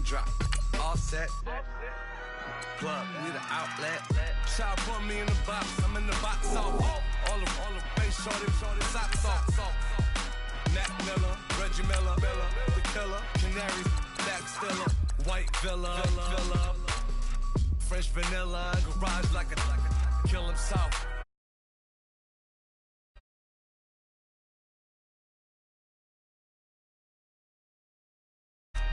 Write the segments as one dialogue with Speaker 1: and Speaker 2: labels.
Speaker 1: drop. All set. Plug, we the outlet. Shot put me in the box. I'm in the box off. All the face shorty, socks off. Nat Miller, Reggie Miller, the killer, Canaries, Back Stiller, White Villa, French vanilla, garage like a kill him south.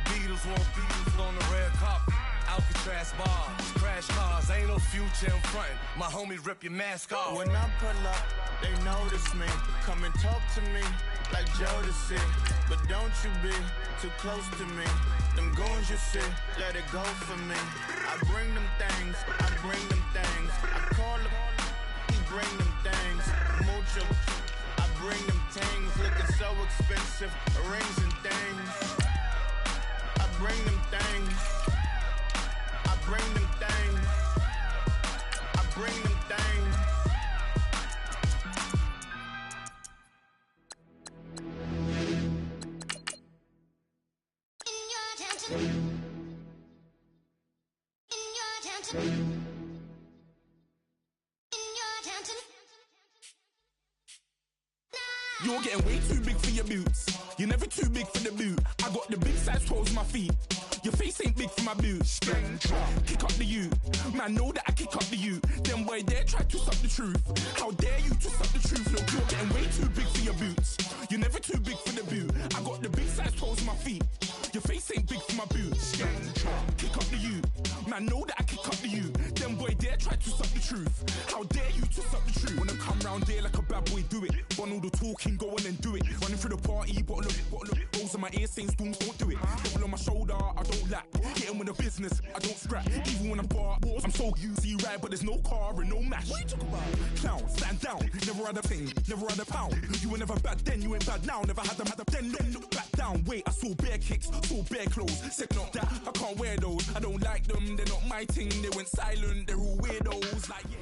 Speaker 1: Beatles on the red carpet. Alcatraz bars, crash cars, ain't no future in front. My homies rip your mask off.
Speaker 2: When I pull up, they notice me. Come and talk to me like Jodeci. But don't you be too close to me. Them goons you see, let it go for me. I bring them things, I call them, he bring them things. Mucho, I bring them things. Looking so expensive, rings and things. I bring them things. I bring them things. I bring them things.
Speaker 3: You're getting way too big for your boots. You're never too big for the boot. I got the big size toes on my feet. Your face ain't big for my boots. Kick up the you. Man, know that I kick up the you. Them boy dare try to suck the truth. How dare you to suck the truth? Look, you're getting way too big for your boots. You're never too big for the boot. I got the big size toes on my feet. Your face ain't big for my boots. Kick up the you. Man, know that I kick up the you. Them boy dare try to suck the truth. How dare you to suck the truth? Wanna come round there like a bad boy, do it. Want all the talking, go on and do it. Running through the party, bottle of rolls in my ear saying storms, don't do it. Double on my shoulder, I don't lack. Getting with the business, I don't scrap. Even when I'm bar wars, I'm so easy ride, but there's no car and no mash. What you talk about? Clown, stand down. Never had a thing, never had a pound. You were never bad then, you ain't bad now. Never had them, then look back down. Wait, I saw bare kicks, saw bare clothes. Said not that, I can't wear those. I don't like them, they're not my thing. They went silent, they're all weirdos. Like, yeah.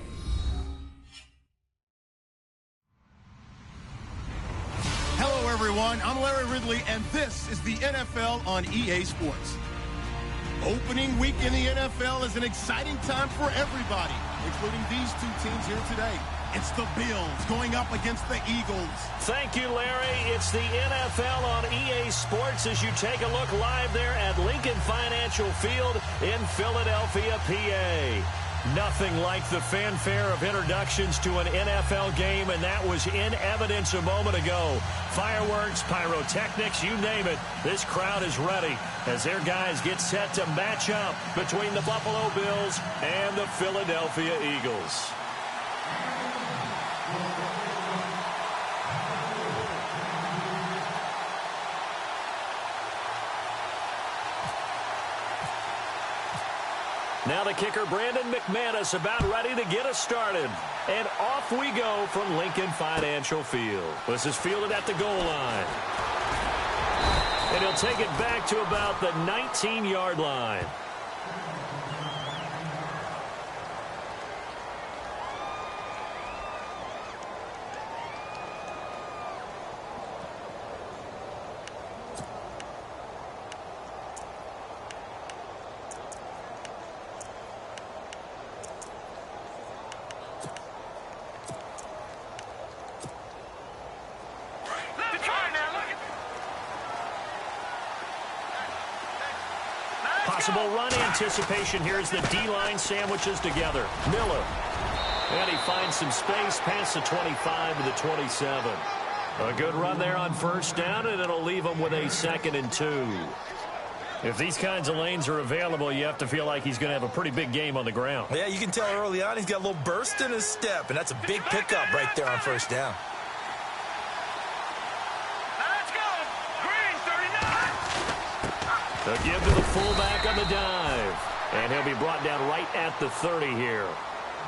Speaker 4: Hello, everyone. I'm Larry Ridley, and this is the NFL on EA Sports. Opening week in the NFL is an exciting time for everybody, including these two teams here today. It's the Bills going up against the Eagles.
Speaker 5: Thank you, Larry. It's the NFL on EA Sports as you take a look live there at Lincoln Financial Field in Philadelphia, PA. Nothing like the fanfare of introductions to an NFL game, and that was in evidence a moment ago. Fireworks, pyrotechnics, you name it. This crowd is ready as their guys get set to match up between the Buffalo Bills and the Philadelphia Eagles. Now the kicker, Brandon McManus, about ready to get us started. And off we go from Lincoln Financial Field. This is fielded at the goal line. And he'll take it back to about the 19-yard line. Possible run anticipation here as the D-line sandwiches together. Miller. And he finds some space past the 25 to the 27. A good run there on first down, and it'll leave him with a 2nd and 2. If these kinds of lanes are available, you have to feel like he's going to have a pretty big game on the ground.
Speaker 6: Yeah, you can tell early on he's got a little burst in his step, and that's a big pickup right there on first down.
Speaker 5: A give to the fullback on the dive. And he'll be brought down right at the 30 here.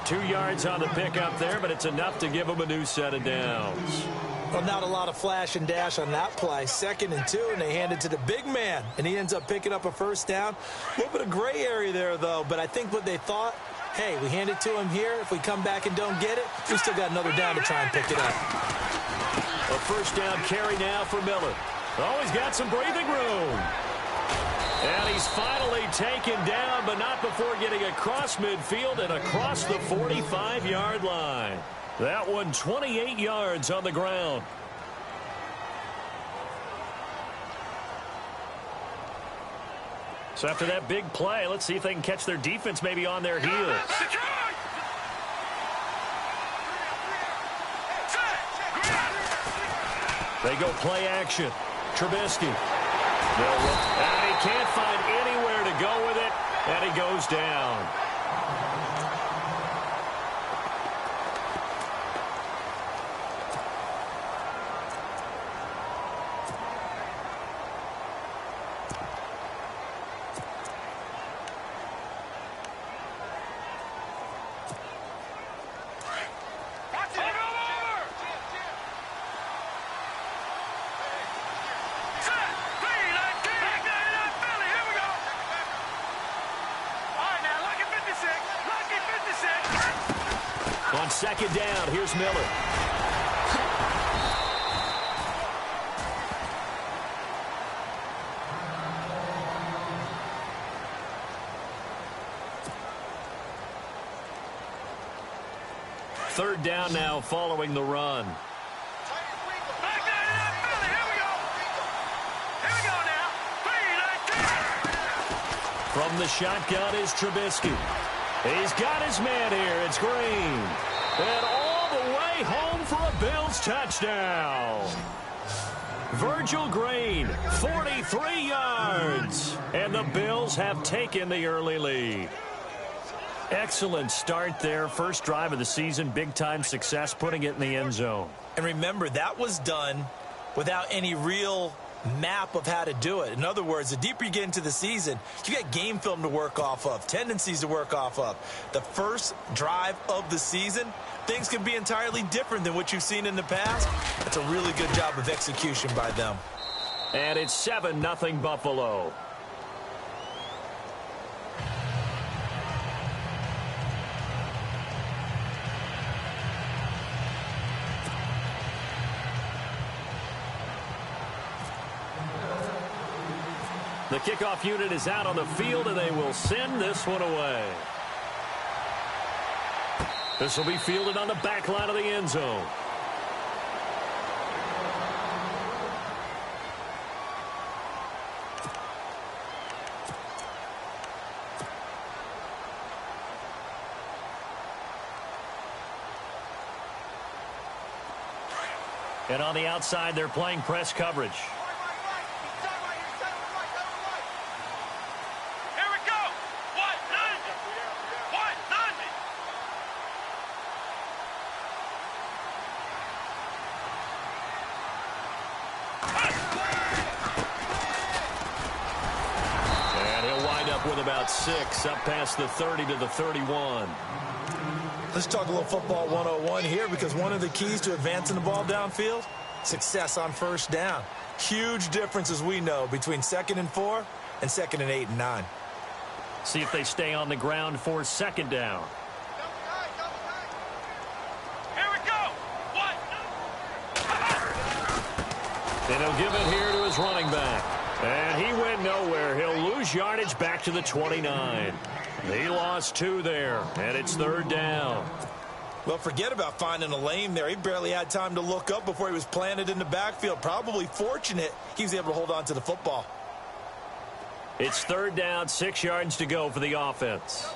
Speaker 5: 2 yards on the pickup there, but it's enough to give him a new set of downs.
Speaker 7: Well, not a lot of flash and dash on that play. 2nd and 2, and they hand it to the big man. And he ends up picking up a first down. A little bit of gray area there, though. But I think what they thought, hey, we hand it to him here. If we come back and don't get it, we still got another down to try and pick it up.
Speaker 5: A first down carry now for Miller. Oh, he's got some breathing room. And he's finally taken down, but not before getting across midfield and across the 45-yard line. That one 28 yards on the ground. So after that big play, let's see if they can catch their defense maybe on their heels. They go play action. Trubisky. And he can't find anywhere to go with it, and he goes down. On second down, here's Miller. Third down now following the run. From the shotgun is Trubisky. He's got his man here. It's Green. And all the way home for a Bills touchdown. Virgil Green, 43 yards. And the Bills have taken the early lead. Excellent start there. First drive of the season. Big-time success, putting it in the end zone.
Speaker 7: And remember, that was done without any real map of how to do it. In other words, the deeper you get into the season, you got game film to work off of, tendencies to work off of. The first drive of the season, things can be entirely different than what you've seen in the past. That's a really good job of execution by them.
Speaker 5: And it's 7-0 Buffalo. The kickoff unit is out on the field, and they will send this one away. This will be fielded on the back line of the end zone. And on the outside, they're playing press coverage. With about 6 up past the 30 to the 31.
Speaker 7: Let's talk a little football 101 here, because one of the keys to advancing the ball downfield, success on first down. Huge difference, as we know, between 2nd and 4 and 2nd and 8 and 9.
Speaker 5: See if they stay on the ground for second down.
Speaker 1: Here we go.
Speaker 5: And he'll give it here to his running back. And he went nowhere. He'll lose yardage back to the 29. He lost 2 there, and it's third down.
Speaker 7: Well, forget about finding a lane there. He barely had time to look up before he was planted in the backfield. Probably fortunate he was able to hold on to the football.
Speaker 5: It's third down, 6 yards to go for the offense.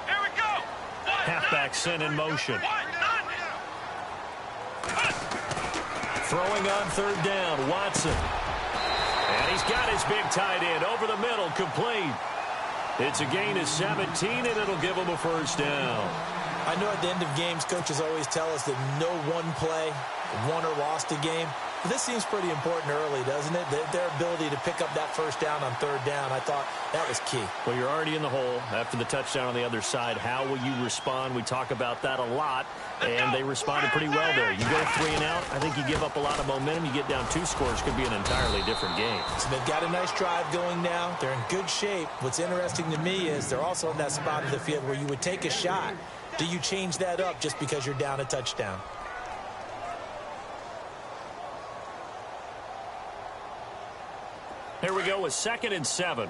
Speaker 1: Here we go.
Speaker 5: Halfback sent in motion. Throwing on third down, Watson. And he's got his big tight end over the middle, complete. It's a gain of 17, and it'll give him a first down.
Speaker 7: I know at the end of games, coaches always tell us that no one play won or lost a game. But this seems pretty important early, doesn't it? Their ability to pick up that first down on third down, I thought that was key.
Speaker 5: Well, you're already in the hole after the touchdown on the other side. How will you respond? We talk about that a lot, and they responded pretty well there. You go 3 and out, I think you give up a lot of momentum. You get down 2 scores, could be an entirely different game.
Speaker 7: So they've got a nice drive going now. They're in good shape. What's interesting to me is they're also in that spot of the field where you would take a shot. Do you change that up just because you're down a touchdown?
Speaker 5: Here we go with 2nd and 7.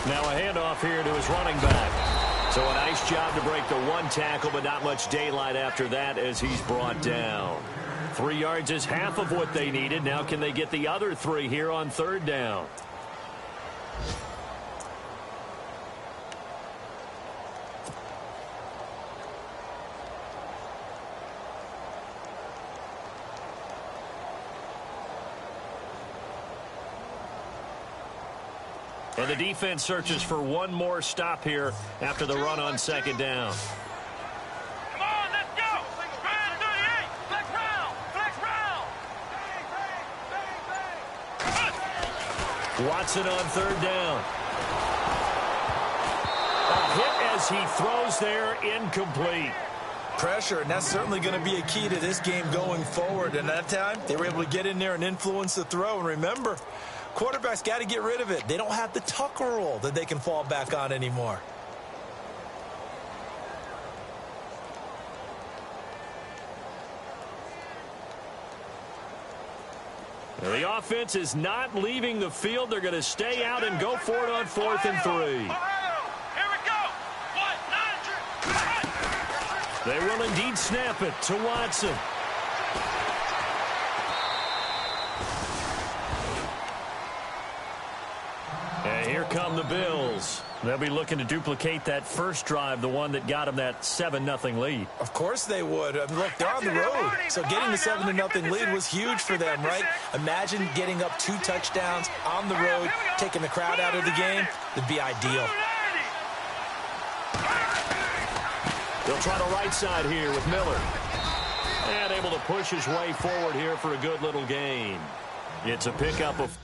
Speaker 5: Now a handoff here to his running back. So a nice job to break the one tackle, but not much daylight after that as he's brought down. 3 yards is half of what they needed. Now can they get the other 3 here on 3rd down? And the defense searches for one more stop here after the run on 2nd down.
Speaker 8: Come on, let's go! Brand 38! Flex round! Flex round!
Speaker 5: Watson on 3rd down. A hit as he throws there, incomplete.
Speaker 6: Pressure, and that's certainly going to be a key to this game going forward. And that time, they were able to get in there and influence the throw. And remember, quarterbacks got to get rid of it. They don't have the Tucker rule that they can fall back on anymore.
Speaker 5: The offense is not leaving the field. They're going to stay out and go for it on 4th and 3. They will indeed snap it to Watson. And here come the Bills. They'll be looking to duplicate that first drive, the one that got them that 7-0 lead.
Speaker 6: Of course they would. I mean, look, they're on the road. So getting the 7-0 lead was huge for them, right? Imagine getting up 2 touchdowns on the road, taking the crowd out of the game. It'd be ideal.
Speaker 5: They'll try the right side here with Miller. And able to push his way forward here for a good little gain. It's a pickup of...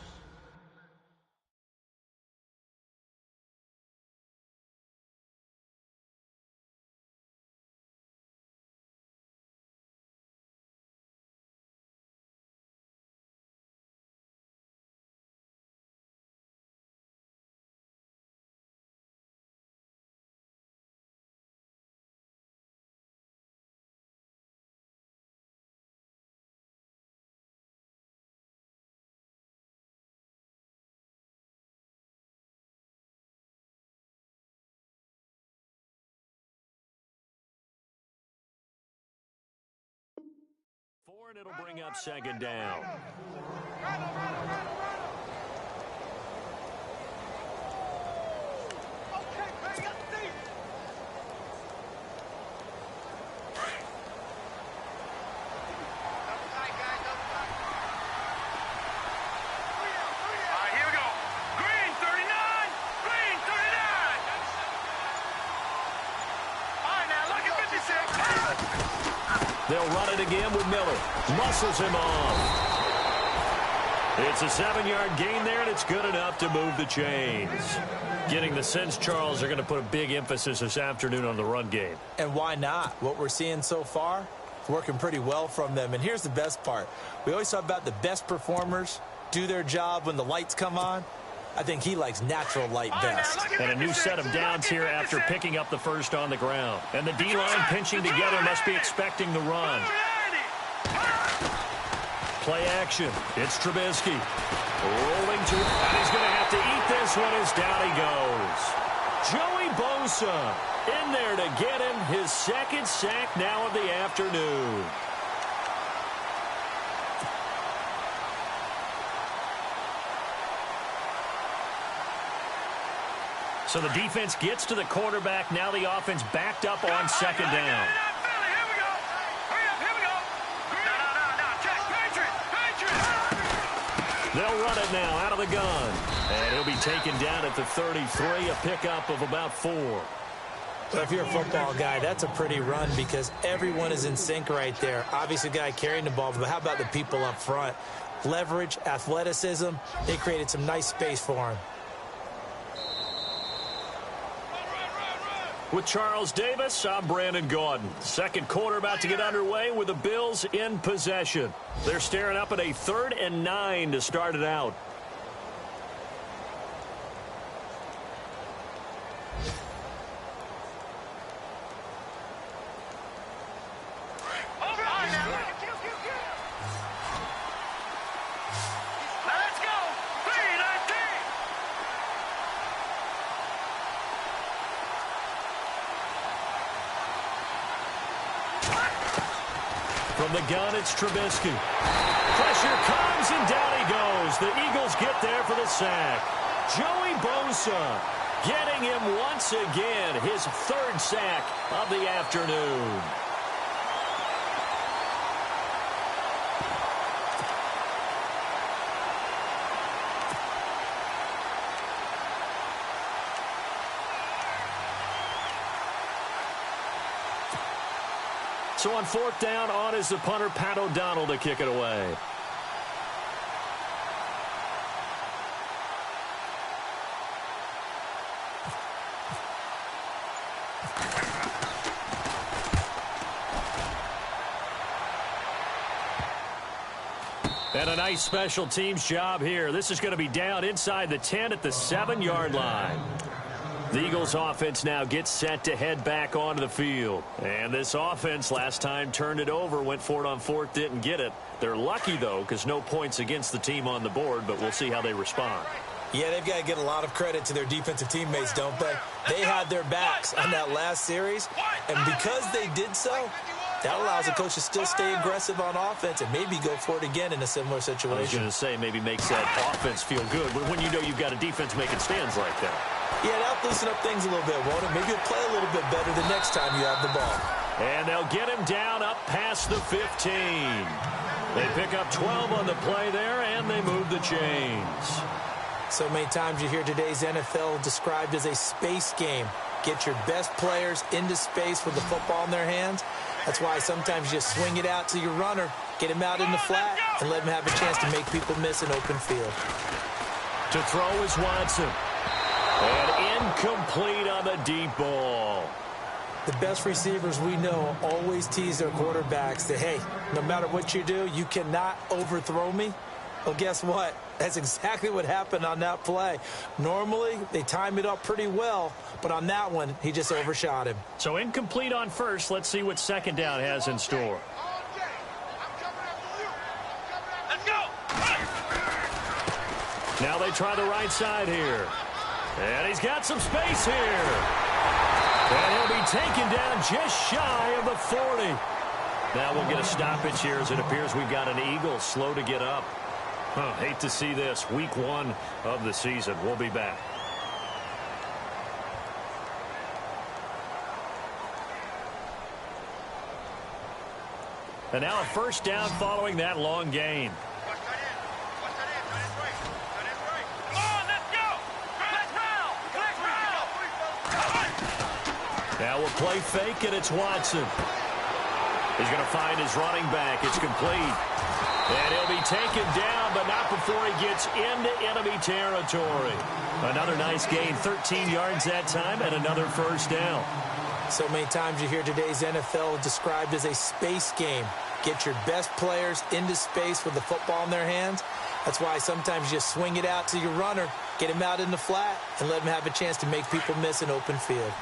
Speaker 5: And it'll bring up 2nd down. They'll run it again with Miller. Muscles him off. It's a 7-yard gain there, and it's good enough to move the chains. Getting the sense, Charles, they're going to put a big emphasis this afternoon on the run game.
Speaker 6: And why not? What we're seeing so far, working pretty well from them. And here's the best part. We always talk about the best performers do their job when the lights come on. I think he likes natural light best.
Speaker 5: And a new set of downs here after picking up the first on the ground. And the D-line pinching together must be expecting the run. Play action. It's Trubisky. Rolling to, and he's going to have to eat this one as down he goes. Joey Bosa in there to get him his 2nd sack now of the afternoon. So the defense gets to the quarterback. Now the offense backed up on 2nd down. They'll run it now out of the gun. And he'll be taken down at the 33, a pickup of about 4.
Speaker 7: So if you're a football guy, that's a pretty run because everyone is in sync right there. Obviously, the guy carrying the ball, but how about the people up front? Leverage, athleticism, they created some nice space for him.
Speaker 5: With Charles Davis, I'm Brandon Gaudin. Second quarter about to get underway with the Bills in possession. They're staring up at a 3rd and 9 to start it out. From the gun, it's Trubisky. Pressure comes, and down he goes. The Eagles get there for the sack. Joey Bosa getting him once again, his third sack of the afternoon. So on fourth down, on is the punter, Pat O'Donnell, to kick it away. And a nice special teams job here. This is going to be down inside the 10 at the 7-yard line. The Eagles offense now gets set to head back onto the field. And this offense last time turned it over, went for it on fourth, didn't get it. They're lucky, though, because no points against the team on the board, but we'll see how they respond.
Speaker 7: Yeah, they've got to get a lot of credit to their defensive teammates, don't they? They had their backs on that last series, and because they did so, that allows the coach to still stay aggressive on offense and maybe go for it again in a similar situation.
Speaker 5: I was going to say maybe makes that offense feel good, but when you know you've got a defense making stands like that.
Speaker 7: Yeah, that'll loosen up things a little bit, won't it? Maybe you'll play a little bit better the next time you have the ball.
Speaker 5: And they'll get him down up past the 15. They pick up 12 on the play there, and they move the chains.
Speaker 7: So many times you hear today's NFL described as a space game. Get your best players into space with the football in their hands. That's why sometimes you swing it out to your runner, get him out in the flat, and let him have a chance to make people miss an open field.
Speaker 5: To throw is Watson. And incomplete on the deep ball.
Speaker 7: The best receivers we know always tease their quarterbacks that, hey, no matter what you do, you cannot overthrow me. Well, guess what? That's exactly what happened on that play. Normally, they time it up pretty well, but on that one, he just overshot him.
Speaker 5: So incomplete on first. Let's see what second down has in store.
Speaker 8: Let's go.
Speaker 5: Now they try the right side here. And he's got some space here. And he'll be taken down just shy of the 40. Now we'll get a stoppage here as it appears we've got an Eagle slow to get up. Hate to see this. Week 1 of the season. We'll be back. And now a first down following that long gain. Now we'll play fake, and it's Watson. He's going to find his running back. It's complete. And he'll be taken down, but not before he gets into enemy territory. Another nice gain, 13 yards that time, and another first down.
Speaker 7: So many times you hear today's NFL described as a space game. Get your best players into space with the football in their hands. That's why sometimes you swing it out to your runner, get him out in the flat, and let him have a chance to make people miss an open field.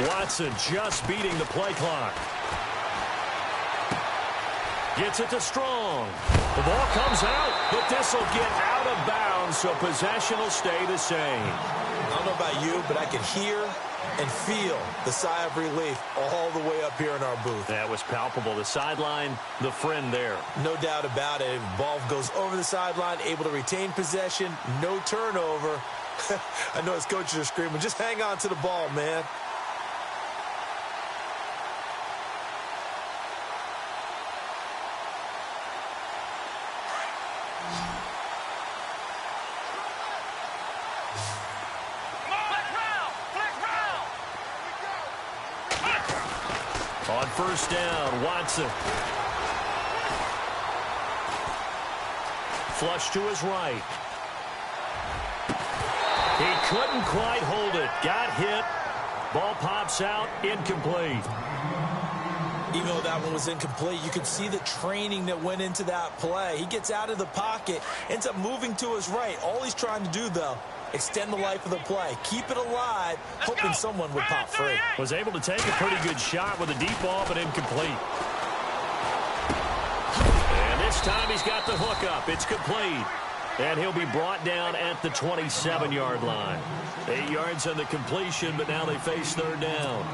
Speaker 5: Watson just beating the play clock. Gets it to Strong. The ball comes out, but this will get out of bounds, so possession will stay the same.
Speaker 7: I don't know about you, but I can hear and feel the sigh of relief all the way up here in our booth.
Speaker 5: That was palpable. The sideline, the friend there.
Speaker 7: No doubt about it. Ball goes over the sideline, able to retain possession, no turnover. I know his coaches are screaming, just hang on to the ball, man.
Speaker 5: On first down, Watson. Flush to his right. He couldn't quite hold it. Got hit. Ball pops out. Incomplete.
Speaker 7: Even though that one was incomplete, you could see the training that went into that play. He gets out of the pocket, ends up moving to his right. All he's trying to do, though, extend the life of the play, keep it alive, hoping someone would pop free.
Speaker 5: Was able to take a pretty good shot with a deep ball, but incomplete. And this time he's got the hook up. It's complete. And he'll be brought down at the 27-yard line. 8 yards on the completion, but now they face third down.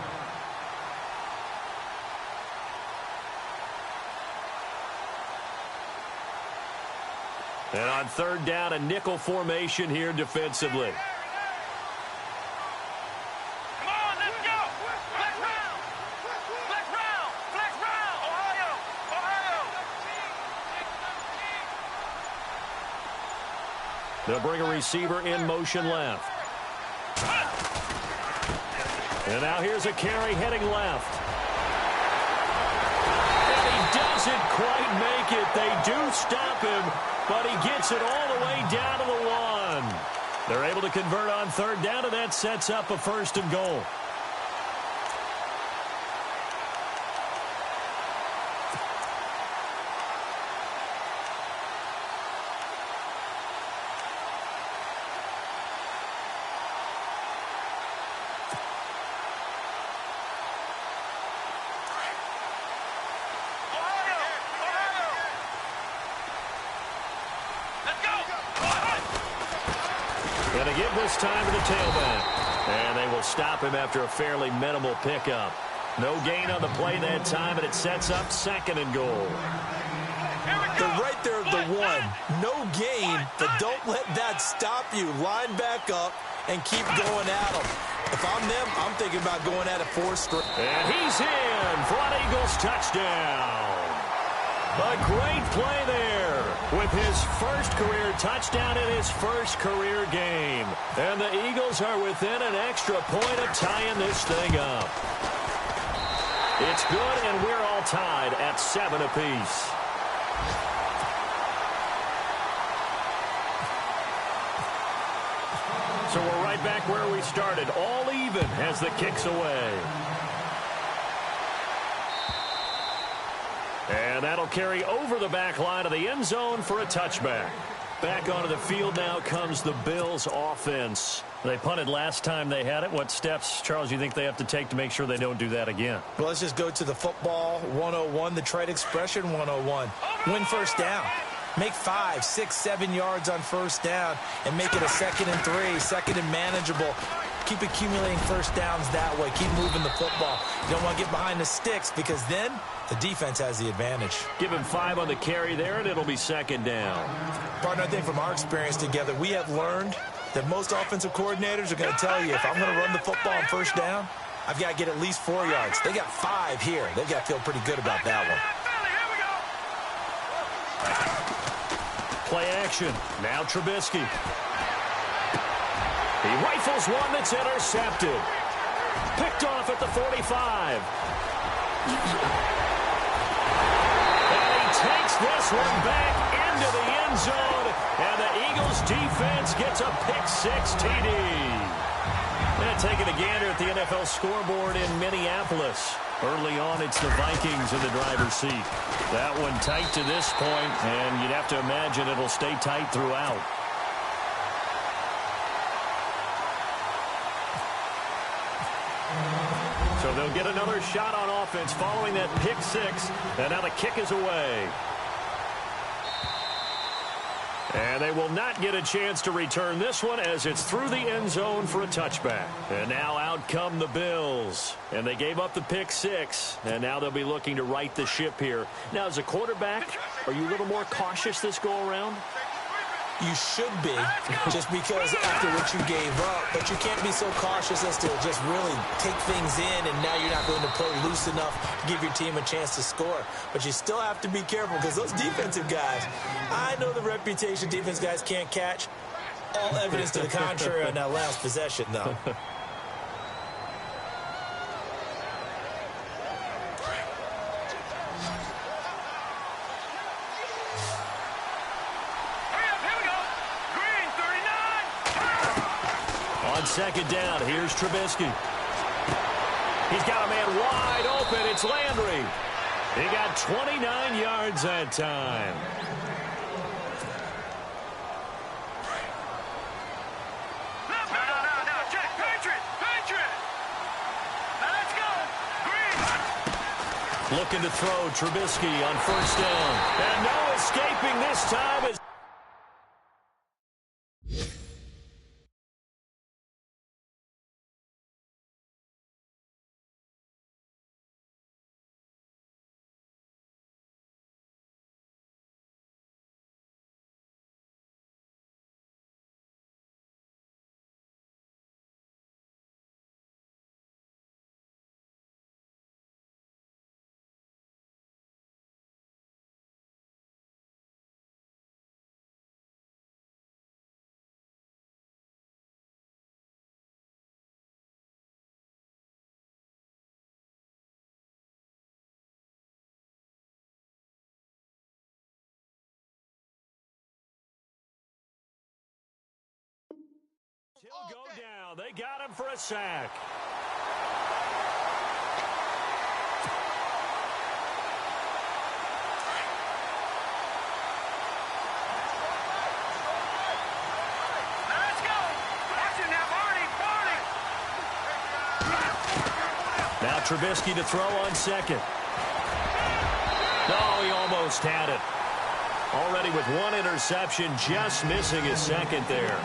Speaker 5: And on third down, a nickel formation here defensively.
Speaker 8: Come on, let's go. Flex round. Flex round. Flex round. Ohio. Ohio.
Speaker 5: They'll bring a receiver in motion left. And now here's a carry heading left. And he doesn't quite make it. They do stop him, but he gets it all the way down to the 1. They're able to convert on third down, and that sets up a 1st and goal. And they give this time to the tailback. And they will stop him after a fairly minimal pickup. No gain on the play that time, and it sets up 2nd and goal.
Speaker 7: They're right there at the 1. No gain, but don't let that stop you. Line back up and keep going at them. If I'm them, I'm thinking about going at it 4 straight.
Speaker 5: And he's in for an Eagles touchdown. A great play there with his first career touchdown in his first career game. And the Eagles are within an extra point of tying this thing up. It's good, and we're all tied at 7 apiece. So we're right back where we started, all even as the kick's away. And that'll carry over the back line of the end zone for a touchback. Back onto the field now comes the Bills offense. They punted last time they had it. What steps, Charles, you think they have to take to make sure they don't do that again?
Speaker 7: Well, let's just go to the football 101, the trade expression 101. Win first down. Make 5, 6, 7 yards on first down and make it a 2nd and 3, 2nd and manageable. Keep accumulating first downs that way. Keep moving the football. You don't want to get behind the sticks because then the defense has the advantage.
Speaker 5: Give him 5 on the carry there, and it'll be 2nd down.
Speaker 7: Partner, I think from our experience together, we have learned that most offensive coordinators are going to tell you if I'm going to run the football on first down, I've got to get at least 4 yards. They got 5 here. They've got to feel pretty good about that one.
Speaker 5: Play action. Now Trubisky. He rifles one that's intercepted. Picked off at the 45. And he takes this one back into the end zone. And the Eagles defense gets a pick-6 TD. And taking a gander at the NFL scoreboard in Minneapolis. Early on, it's the Vikings in the driver's seat. That one tight to this point, and you'd have to imagine it'll stay tight throughout. So they'll get another shot on offense following that pick-6, and now the kick is away. And they will not get a chance to return this one as it's through the end zone for a touchback. And now out come the Bills. And they gave up the pick-6, and now they'll be looking to right the ship here. Now, as a quarterback, are you a little more cautious this go-around?
Speaker 7: You should be, just because after what you gave up. But you can't be so cautious as to just really take things in, and now you're not going to play loose enough to give your team a chance to score. But you still have to be careful because those defensive guys, I know the reputation defense guys can't catch. All evidence to the contrary on that last possession, though.
Speaker 5: Second down, here's Trubisky. He's got a man wide open. It's Landry. He got 29 yards that time. Looking to throw. Trubisky on first down. And no escaping this time. He'll go down. They got him for a sack.
Speaker 8: Let's go. Watch it now, Barney.
Speaker 5: Now Trubisky to throw on second. No, he almost had it. Already with one interception, just missing his second there.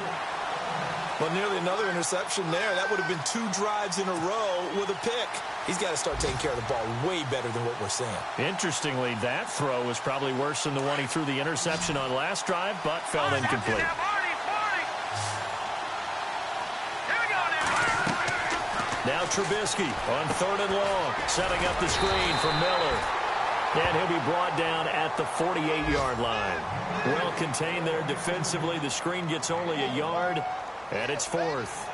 Speaker 6: Well, nearly another interception there. That would have been 2 drives in a row with a pick. He's got to start taking care of the ball way better than what we're seeing.
Speaker 5: Interestingly, that throw was probably worse than the one he threw the interception on last drive, but fell incomplete. Now Trubisky on 3rd and long, setting up the screen for Miller. And he'll be brought down at the 48-yard line. Well contained there defensively. The screen gets only a yard. And it's 4th.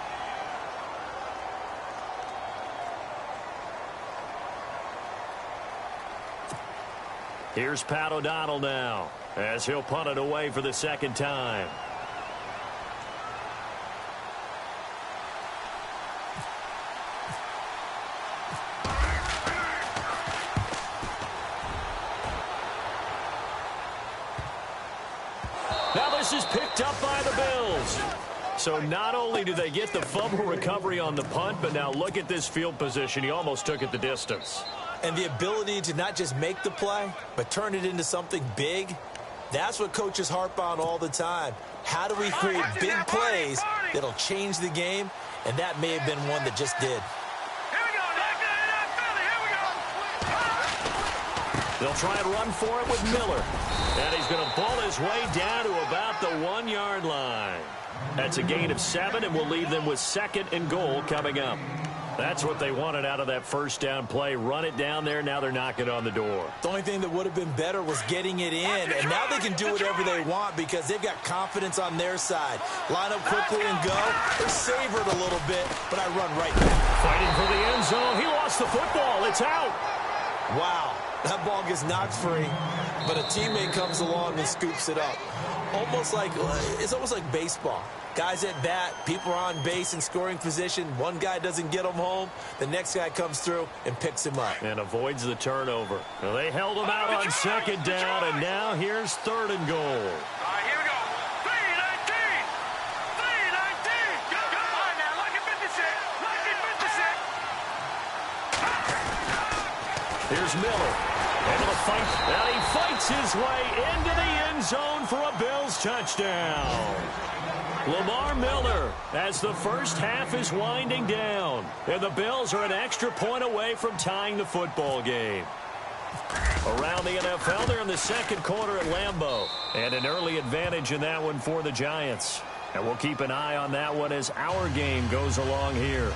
Speaker 5: Here's Pat O'Donnell now, as he'll punt it away for the second time. Now this is picked up by the Bills. So not only do they get the fumble recovery on the punt, but now look at this field position. He almost took it the distance.
Speaker 7: And the ability to not just make the play, but turn it into something big, that's what coaches harp on all the time. How do we create big plays that'll change the game? And that may have been one that just did.
Speaker 5: They'll try and run for it with Miller. And he's going to ball his way down to about the 1-yard line. That's a gain of 7, and we'll leave them with 2nd and goal coming up. That's what they wanted out of that first down play. Run it down there. Now they're knocking on the door.
Speaker 7: The only thing that would have been better was getting it in, and now they can do whatever they want because they've got confidence on their side. Line up quickly and go. They're savored a little bit, but I run right back.
Speaker 5: Fighting for the end zone. He lost the football. It's out.
Speaker 7: Wow, that ball gets knocked free, but a teammate comes along and scoops it up. It's almost like baseball. Guys at bat, people are on base in scoring position. One guy doesn't get him home. The next guy comes through and picks him up.
Speaker 5: And avoids the turnover. Well, they held him out on 2nd down, and now here's 3rd and goal.
Speaker 8: All right, here we go. 3-19. 3-19. Come on now, lucky 56. Lucky 56.
Speaker 5: Here's Miller. Able to fight. And he fights his way into the end zone for a Bills touchdown. Lamar Miller, as the first half is winding down. And the Bills are an extra point away from tying the football game. Around the NFL, they're in the second quarter at Lambeau. And an early advantage in that one for the Giants. And we'll keep an eye on that one as our game goes along here.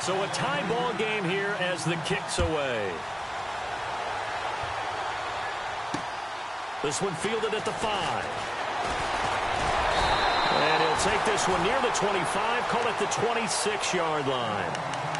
Speaker 5: So a tie ball game here as the kick's away. This one fielded at the 5. And he'll take this one near the 25, call it the 26-yard line.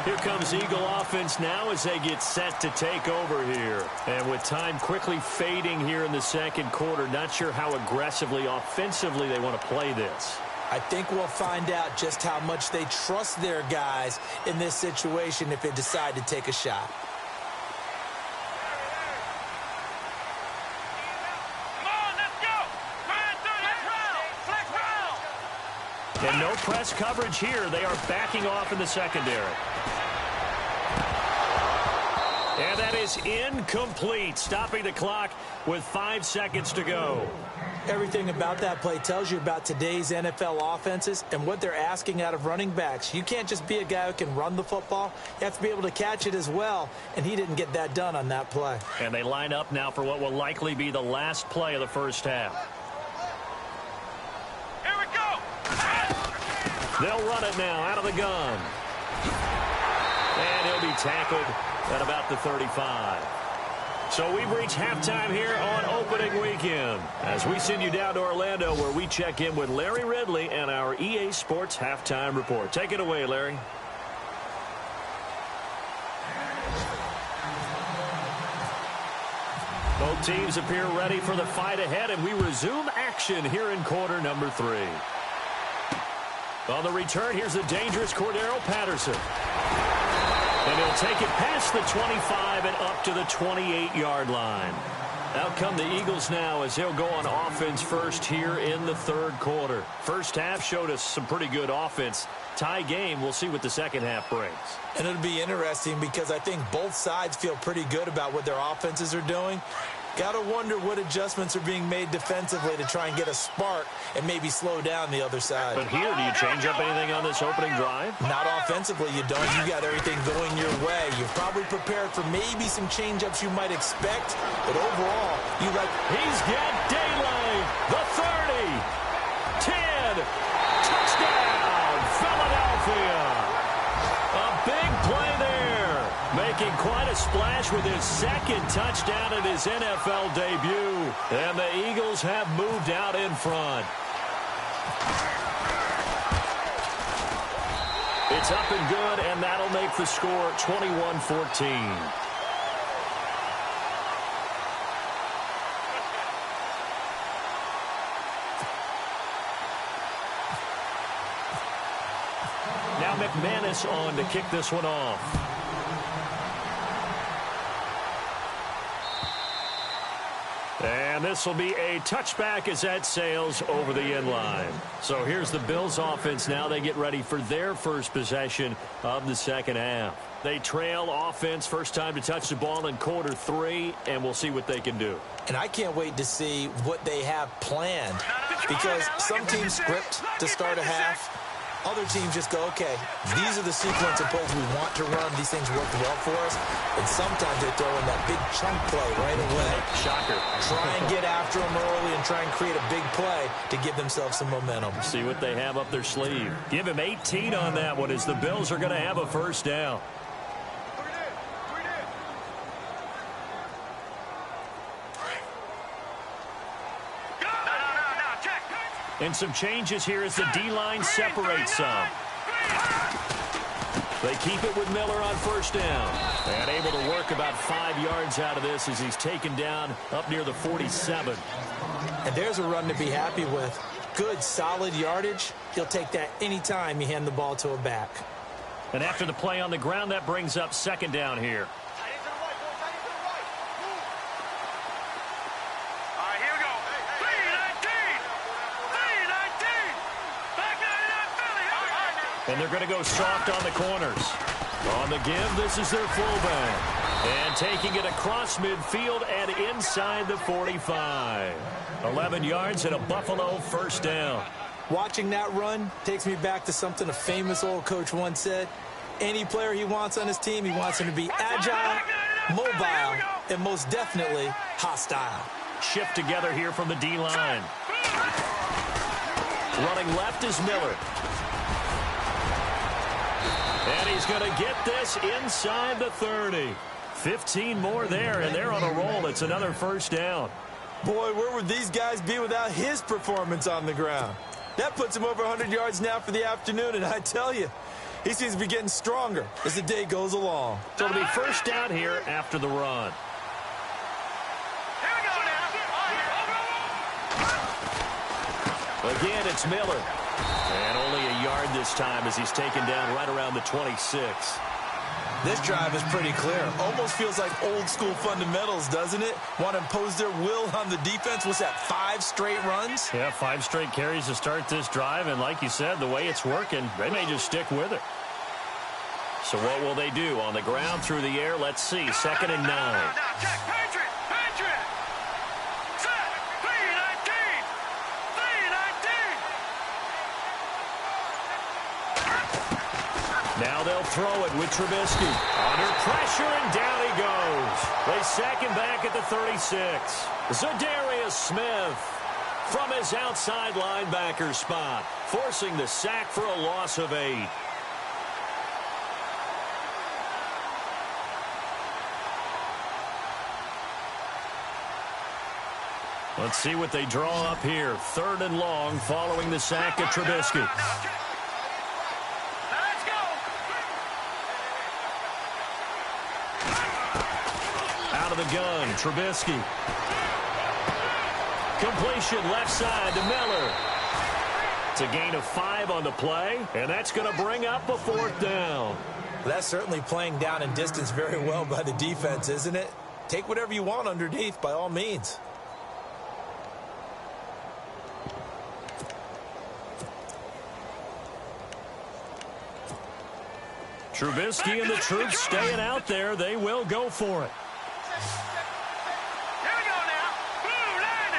Speaker 5: Here comes Eagle offense now as they get set to take over here. And with time quickly fading here in the second quarter, not sure how aggressively, offensively they want to play this.
Speaker 7: I think we'll find out just how much they trust their guys in this situation if they decide to take a shot.
Speaker 5: And no press coverage here. They are backing off in the secondary. And that is incomplete, stopping the clock with 5 seconds to go.
Speaker 7: Everything about that play tells you about today's NFL offenses and what they're asking out of running backs. You can't just be a guy who can run the football. You have to be able to catch it as well, and he didn't get that done on that play.
Speaker 5: And they line up now for what will likely be the last play of the first half.
Speaker 8: Here we go.
Speaker 5: They'll run it now out of the gun. And he'll be tackled at about the 35. So we've reached halftime here on opening weekend as we send you down to Orlando where we check in with Larry Ridley and our EA Sports Halftime Report. Take it away, Larry. Both teams appear ready for the fight ahead, and we resume action here in quarter number 3. On the return, here's the dangerous Cordero Patterson. And he'll take it past the 25 and up to the 28-yard line. Out come the Eagles now as they'll go on offense first here in the third quarter. First half showed us some pretty good offense. Tie game, we'll see what the second half brings.
Speaker 7: And it'll be interesting because I think both sides feel pretty good about what their offenses are doing. Got to wonder what adjustments are being made defensively to try and get a spark and maybe slow down the other side.
Speaker 5: But here, do you change up anything on this opening drive?
Speaker 7: Not offensively, you don't. You got everything going your way. You're probably prepared for maybe some change-ups you might expect, but overall, you like...
Speaker 5: He's got daylight. The 30. 10. Touchdown, Philadelphia. A big play there. Making quite a splash with his second touchdown in his NFL debut. And the Eagles have moved out in front. It's up and good, and that'll make the score 21-14. Now McManus on to kick this one off. And this will be a touchback as that sails over the end line. So here's the Bills offense now. They get ready for their first possession of the second half. They trail offense, first time to touch the ball in quarter 3, and we'll see what they can do.
Speaker 7: And I can't wait to see what they have planned because some teams script to start a half. Other teams just go, okay, these are the sequence of plays we want to run. These things work well for us. And sometimes they throw in that big chunk play right away.
Speaker 5: Shocker.
Speaker 7: Try and get after them early and try and create a big play to give themselves some momentum.
Speaker 5: See what they have up their sleeve. Give him 18 on that one as the Bills are going to have a first down. And some changes here as the D-line separates some. They keep it with Miller on first down. And able to work about 5 yards out of this as he's taken down up near the 47.
Speaker 7: And there's a run to be happy with. Good, solid yardage. He'll take that anytime you hand the ball to a back.
Speaker 5: And after the play on the ground, that brings up second down here. And they're going to go soft on the corners. On the give, this is their fullback. And taking it across midfield and inside the 45. 11 yards and a Buffalo first down.
Speaker 7: Watching that run takes me back to something a famous old coach once said. Any player he wants on his team, he wants him to be agile, mobile, and most definitely hostile.
Speaker 5: Shift together here from the D-line. Running left is Miller. And he's going to get this inside the 30. 15 more there, and they're on a roll. It's another first down.
Speaker 7: Boy, where would these guys be without his performance on the ground? That puts him over 100 yards now for the afternoon, and I tell you, he seems to be getting stronger as the day goes along.
Speaker 5: So it'll be first down here after the run. Again, it's Miller. And only a yard this time as he's taken down right around the 26.
Speaker 6: This drive is pretty clear. Almost feels like old school fundamentals, doesn't it? Want to impose their will on the defense. What's that, 5 straight runs?
Speaker 5: Yeah, 5 straight carries to start this drive. And like you said, the way it's working, they may just stick with it. So what will they do? On the ground, through the air, let's see. 2nd and 9.
Speaker 8: Now check, Patriot, Patriot. Set, 3-19, 3-19.
Speaker 5: Now they'll throw it with Trubisky. Under pressure, and down he goes. They sack him back at the 36. Zadarius Smith from his outside linebacker spot, forcing the sack for a loss of 8. Let's see what they draw up here. 3rd and long following the sack of Trubisky.
Speaker 8: Let's go.
Speaker 5: Out of the gun, Trubisky. Completion left side to Miller. It's a gain of 5 on the play, and that's going to bring up a 4th down.
Speaker 7: That's certainly playing down in distance very well by the defense, isn't it? Take whatever you want underneath, by all means.
Speaker 5: Trubisky and the troops staying out there. They will go for it.
Speaker 8: Here we go now. Blue 90.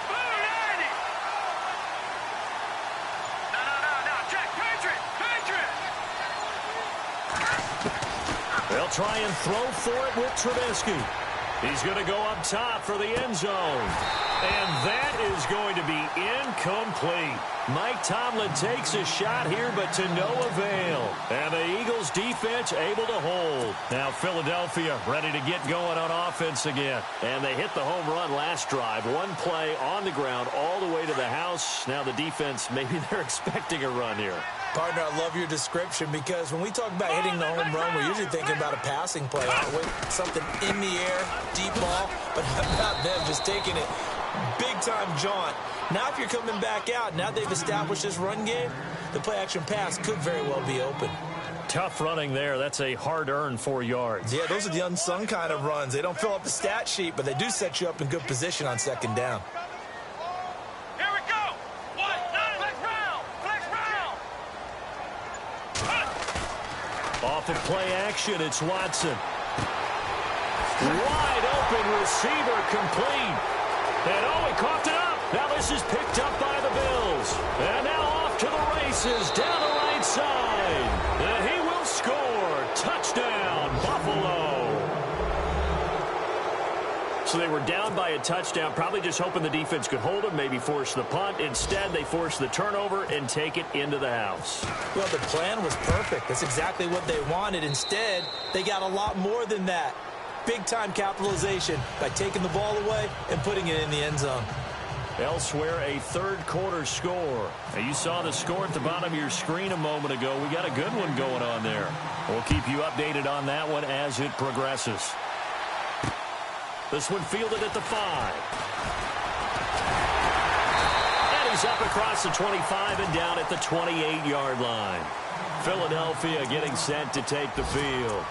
Speaker 8: Blue 90. No. Check, Patriot, Patriot.
Speaker 5: They'll try and throw for it with Trubisky. He's going to go up top for the end zone. And that is going to be incomplete. Mike Tomlin takes a shot here, but to no avail. And the Eagles defense able to hold. Now Philadelphia ready to get going on offense again. And they hit the home run last drive. 1 play on the ground all the way to the house. Now the defense, maybe they're expecting a run here.
Speaker 7: Partner, I love your description because when we talk about hitting the home run, we're usually thinking about a passing play, aren't we? Something in the air, deep ball, but how about them just taking it big-time jaunt. Now if you're coming back out, now they've established this run game, the play-action pass could very well be open.
Speaker 5: Tough running there. That's a hard-earned 4 yards.
Speaker 7: Yeah, those are the unsung kind of runs. They don't fill up the stat sheet, but they do set you up in good position on 2nd down.
Speaker 8: Here we go. Flex round.
Speaker 5: Off of play action, it's Watson. Wide open receiver, complete. And he coughed it up. Now this is picked up by the Bills. And now off to the races down the right side. And he will score. Touchdown, Buffalo. So they were down by a touchdown, probably just hoping the defense could hold them, maybe force the punt. Instead, they force the turnover and take it into the house.
Speaker 7: Well, the plan was perfect. That's exactly what they wanted. Instead, they got a lot more than that. Big-time capitalization by taking the ball away and putting it in the end zone.
Speaker 5: Elsewhere, a 3rd quarter score. Now, you saw the score at the bottom of your screen a moment ago. We got a good one going on there. We'll keep you updated on that one as it progresses. This one fielded at the 5. And he's up across the 25 and down at the 28-yard line. Philadelphia getting set to take the field.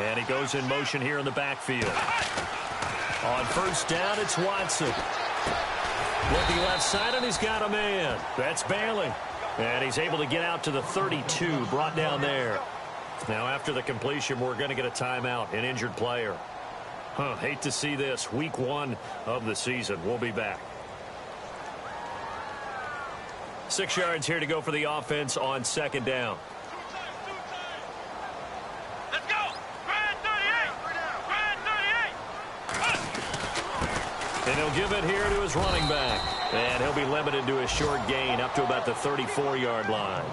Speaker 5: And he goes in motion here in the backfield. On 1st down, it's Watson. Looking left side, and he's got a man. That's Bailey. And he's able to get out to the 32, brought down there. Now, after the completion, we're going to get a timeout, an injured player. Hate to see this. Week 1 of the season. We'll be back. 6 yards here to go for the offense on 2nd down. And he'll give it here to his running back. And he'll be limited to a short gain up to about the 34-yard line.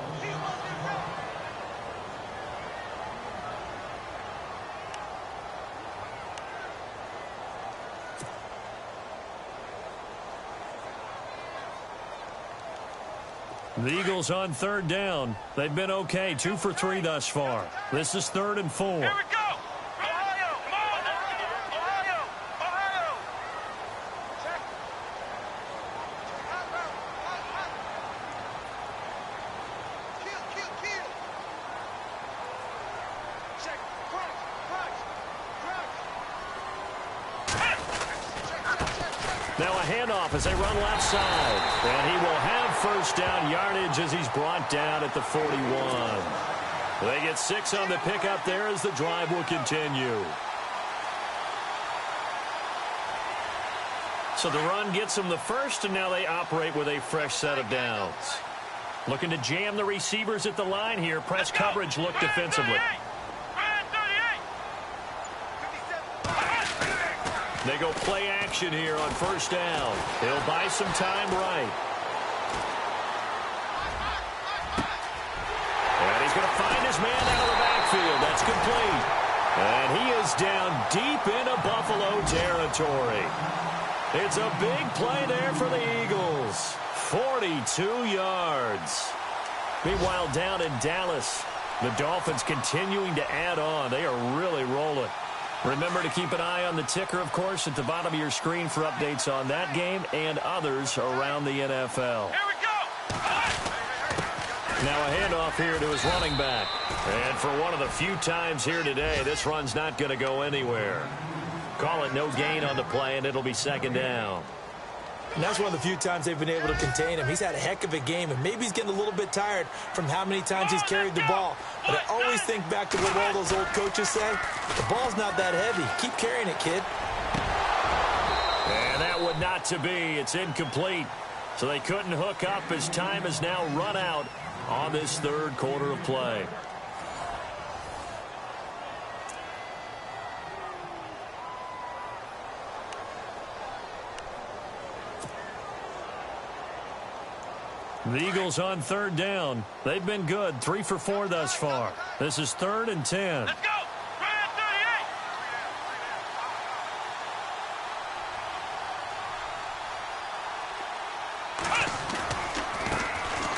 Speaker 5: The Eagles on third down. They've been okay, 2 for 3 thus far. This is 3rd and 4.
Speaker 8: Here we go. Ohio, come on. Ohio, Ohio. Check. Kill. Check. Crunch.
Speaker 5: Now a handoff as they run left side. And he will have first down yardage as he's brought down at the 41. They get 6 on the pickup there as the drive will continue. So the run gets them the first, and now they operate with a fresh set of downs. Looking to jam the receivers at the line here. Press coverage look defensively. They go play action here on first down. He'll buy some time right. And he's going to find his man out of the backfield. That's complete. And he is down deep into Buffalo territory. It's a big play there for the Eagles. 42 yards. Meanwhile, down in Dallas, the Dolphins continuing to add on. They are really rolling. Remember to keep an eye on the ticker, of course, at the bottom of your screen for updates on that game and others around the NFL.
Speaker 8: Here we go.
Speaker 5: Now a handoff here to his running back. And for one of the few times here today, this run's not going to go anywhere. Call it no gain on the play, and it'll be 2nd down.
Speaker 7: And that's one of the few times they've been able to contain him. He's had a heck of a game, and maybe he's getting a little bit tired from how many times he's carried the ball. But I always think back to what all those old coaches say. The ball's not that heavy. Keep carrying it, kid.
Speaker 5: And that would not to be. It's incomplete. So they couldn't hook up as time has now run out on this 3rd quarter of play. The Eagles on 3rd down. They've been good, 3 for 4 thus far. This is 3rd and 10.
Speaker 8: Let's go.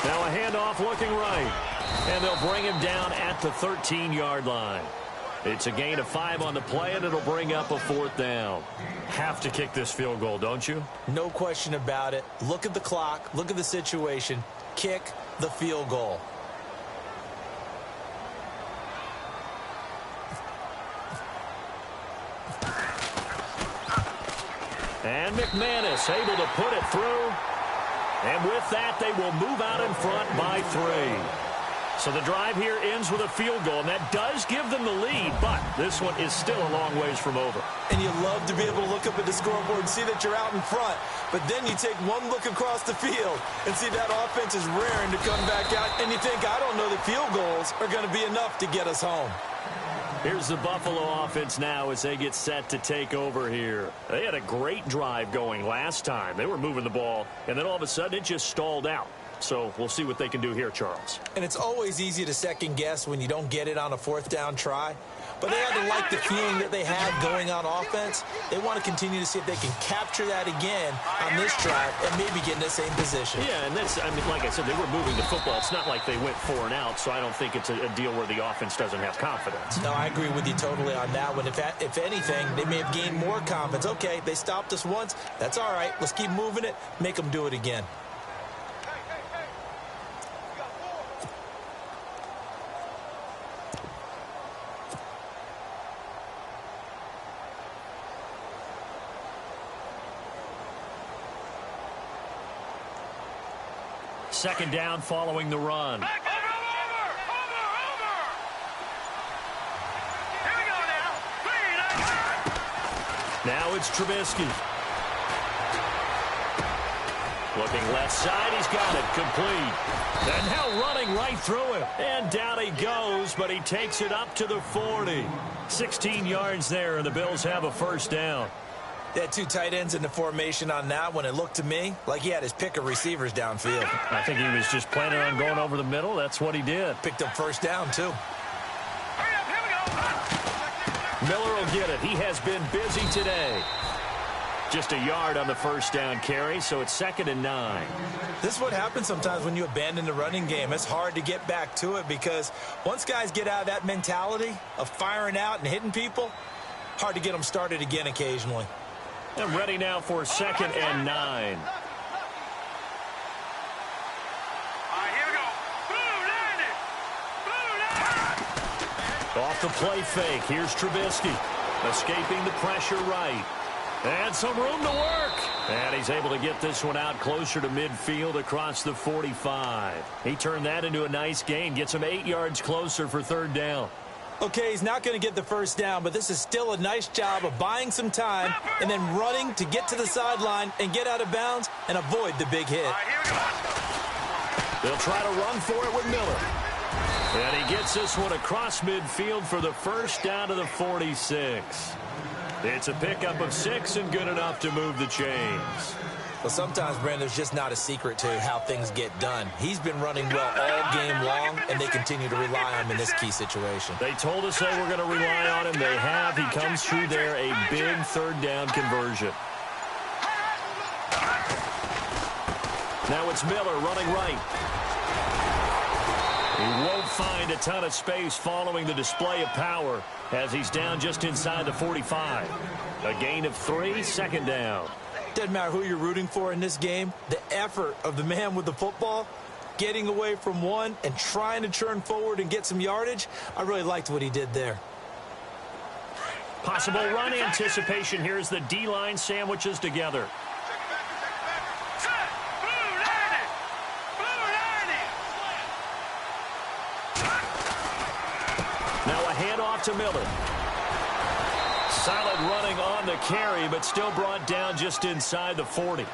Speaker 5: Now a handoff looking right. And they'll bring him down at the 13-yard line. It's a gain of 5 on the play, and it'll bring up a 4th down. Have to kick this field goal, don't you?
Speaker 7: No question about it. Look at the clock. Look at the situation. Kick the field goal.
Speaker 5: And McManus able to put it through. And with that, they will move out in front by 3. So the drive here ends with a field goal, and that does give them the lead, but this one is still a long ways from over.
Speaker 7: And you love to be able to look up at the scoreboard and see that you're out in front, but then you take one look across the field and see that offense is raring to come back out, and you think, I don't know that field goals are going to be enough to get us home.
Speaker 5: Here's the Buffalo offense now as they get set to take over here. They had a great drive going last time. They were moving the ball, and then all of a sudden it just stalled out. So we'll see what they can do here, Charles.
Speaker 7: And it's always easy to second guess when you don't get it on a 4th down try. But they had to like the feeling that they had going on offense. They want to continue to see if they can capture that again on this drive and maybe get in the same position.
Speaker 5: Yeah, and that's, I mean, like I said, they were moving the football. It's not like they went 4 and out, so I don't think it's a deal where the offense doesn't have confidence.
Speaker 7: No, I agree with you totally on that one. If anything, they may have gained more confidence. Okay, they stopped us once. That's all right. Let's keep moving it. Make them do it again.
Speaker 5: Second down following the run.
Speaker 8: Over. Here we go now.
Speaker 5: Now it's Trubisky. Looking left side, he's got it, complete. And now running right through him. And down he goes, but he takes it up to the 40. 16 yards there, and the Bills have a first down.
Speaker 7: They had 2 tight ends in the formation on that one. It looked to me like he had his pick of receivers downfield.
Speaker 5: I think he was just planning on going over the middle. That's what he did.
Speaker 7: Picked up first down, too.
Speaker 8: Hurry up, here we go.
Speaker 5: Miller will get it. He has been busy today. Just a yard on the first down carry, so it's 2nd and 9.
Speaker 6: This is what happens sometimes when you abandon the running game. It's hard to get back to it because once guys get out of that mentality of firing out and hitting people, hard to get them started again occasionally.
Speaker 5: And ready now for 2nd and 9. Off the play fake. Here's Trubisky. Escaping the pressure right. And some room to work. And he's able to get this one out closer to midfield across the 45. He turned that into a nice gain. Gets him 8 yards closer for 3rd down.
Speaker 7: Okay, he's not going to get the first down, but this is still a nice job of buying some time and then running to get to the sideline and get out of bounds and avoid the big hit.
Speaker 5: They'll try to run for it with Miller. And he gets this one across midfield for the first down to the 46. It's a pickup of 6 and good enough to move the chains.
Speaker 6: Well, sometimes, Brandon, there's just not a secret to how things get done. He's been running well all game long, and they continue to rely on him in this key situation.
Speaker 5: They told us they were going to rely on him. They have. He comes through there, a big 3rd down conversion. Now it's Miller running right. He won't find a ton of space following the display of power as he's down just inside the 45. A gain of 3, 2nd down.
Speaker 7: Doesn't matter who you're rooting for in this game. The effort of the man with the football, getting away from one and trying to turn forward and get some yardage, I really liked what he did there.
Speaker 5: Possible run anticipation. Here's the D-line sandwiches together. Now a handoff to Miller. Solid running on the carry, but still brought down just inside the 40.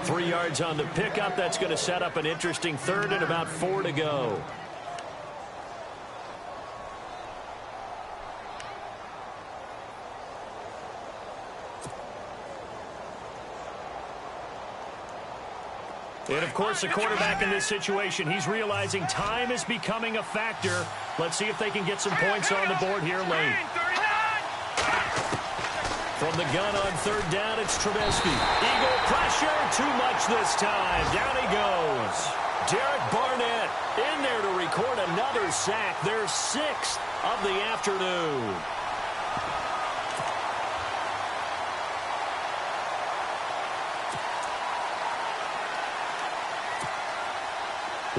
Speaker 5: 3 yards on the pickup. That's going to set up an interesting 3rd and about 4 to go. And, of course, the quarterback in this situation, he's realizing time is becoming a factor. Let's see if they can get some points on the board here late. From the gun on 3rd down, it's Trubisky. Eagle pressure, too much this time. Down he goes. Derek Barnett in there to record another sack. Their 6th of the afternoon.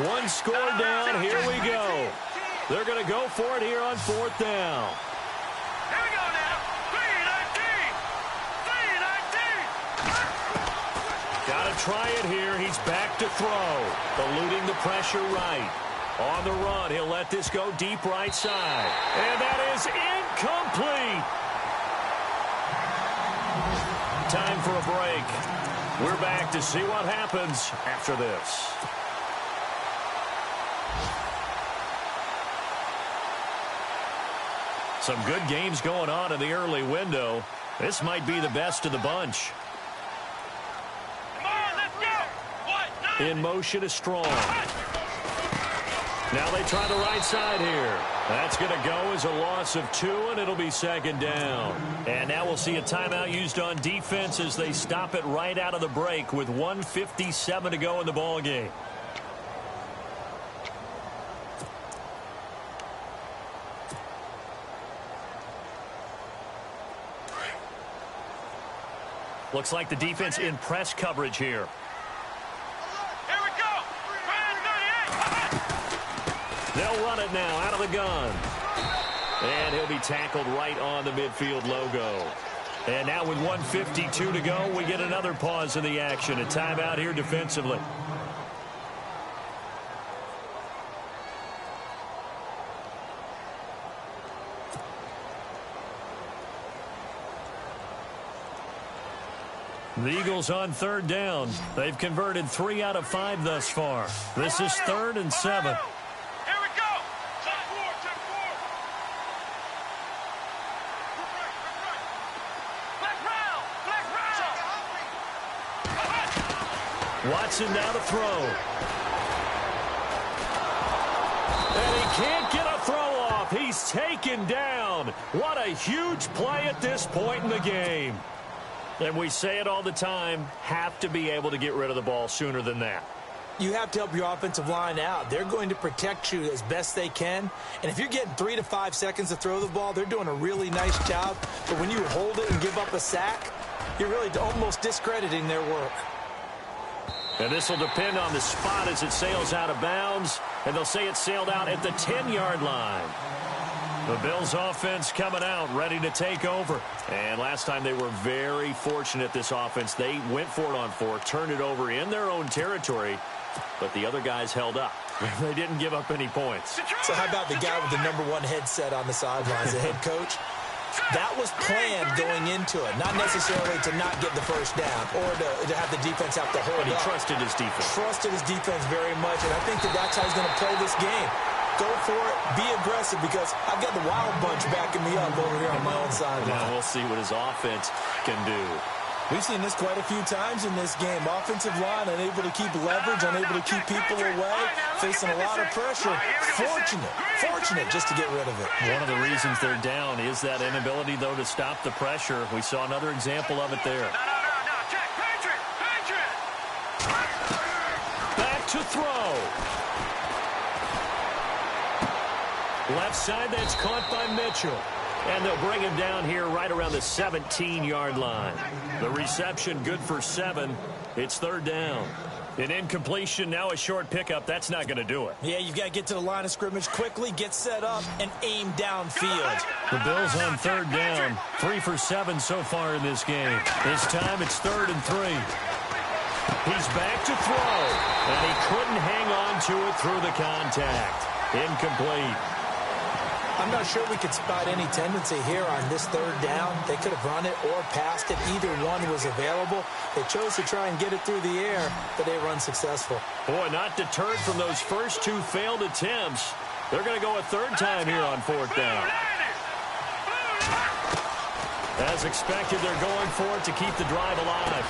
Speaker 5: One score down. Here we go. They're going to go for it here on 4th down.
Speaker 8: Here we go now. 3-19.
Speaker 5: Got to try it here. He's back to throw. Eluding the pressure right. On the run, he'll let this go deep right side. And that is incomplete. Time for a break. We're back to see what happens after this. Some good games going on in the early window. This might be the best of the bunch.
Speaker 8: Come on, let's go.
Speaker 5: In motion is Strong. Now they try the right side here. That's going to go as a loss of 2, and it'll be 2nd down. And now we'll see a timeout used on defense as they stop it right out of the break with 1:57 to go in the ballgame. Looks like the defense in press coverage here.
Speaker 8: Here we go. 38.
Speaker 5: They'll run it now out of the gun. And he'll be tackled right on the midfield logo. And now with 1:52 to go, we get another pause in the action. A timeout here defensively. The Eagles on 3rd down. They've converted 3 out of 5 thus far. This is 3rd and 7.
Speaker 8: Here we go. Check 4. Black round.
Speaker 5: Watson now to throw. And he can't get a throw off. He's taken down. What a huge play at this point in the game. And we say it all the time, have to be able to get rid of the ball sooner than that.
Speaker 7: You have to help your offensive line out. They're going to protect you as best they can. And if you're getting 3 to 5 seconds to throw the ball, they're doing a really nice job. But when you hold it and give up a sack, you're really almost discrediting their work.
Speaker 5: And this will depend on the spot as it sails out of bounds. And they'll say it sailed out at the 10-yard line. The Bills offense coming out, ready to take over. And last time they were very fortunate, this offense. They went for it on 4, turned it over in their own territory, but the other guys held up. They didn't give up any points.
Speaker 7: So how about the guy with the #1 headset on the sidelines, the head coach? That was planned going into it, not necessarily to not get the first down or to have the defense have to hold up.
Speaker 5: But he trusted his defense.
Speaker 7: Trusted his defense very much, and I think that's how he's going to play this game. Go for it, be aggressive, because I've got the wild bunch backing me up over here on my own sideline.
Speaker 5: Now we'll see what his offense can do.
Speaker 6: We've seen this quite a few times in this game. Offensive line unable to keep leverage, unable to keep people away, facing a lot of pressure. Fortunate just to get rid of it.
Speaker 5: One of the reasons they're down is that inability, though, to stop the pressure. We saw another example of it there.
Speaker 8: No, check, Patriot.
Speaker 5: Back to throw. Left side, that's caught by Mitchell. And they'll bring him down here right around the 17-yard line. The reception good for 7. It's 3rd down. An incompletion, now a short pickup. That's not going to do it.
Speaker 7: Yeah, you've got to get to the line of scrimmage quickly, get set up, and aim downfield.
Speaker 5: The Bills on 3rd down. 3 for 7 so far in this game. This time it's 3rd and 3. He's back to throw. And he couldn't hang on to it through the contact. Incomplete.
Speaker 7: I'm not sure we could spot any tendency here on this 3rd down. They could have run it or passed it. Either one was available. They chose to try and get it through the air, but they were unsuccessful.
Speaker 5: Boy, not deterred from those first 2 failed attempts. They're going to go a 3rd time here on 4th down. As expected, they're going for it to keep the drive alive.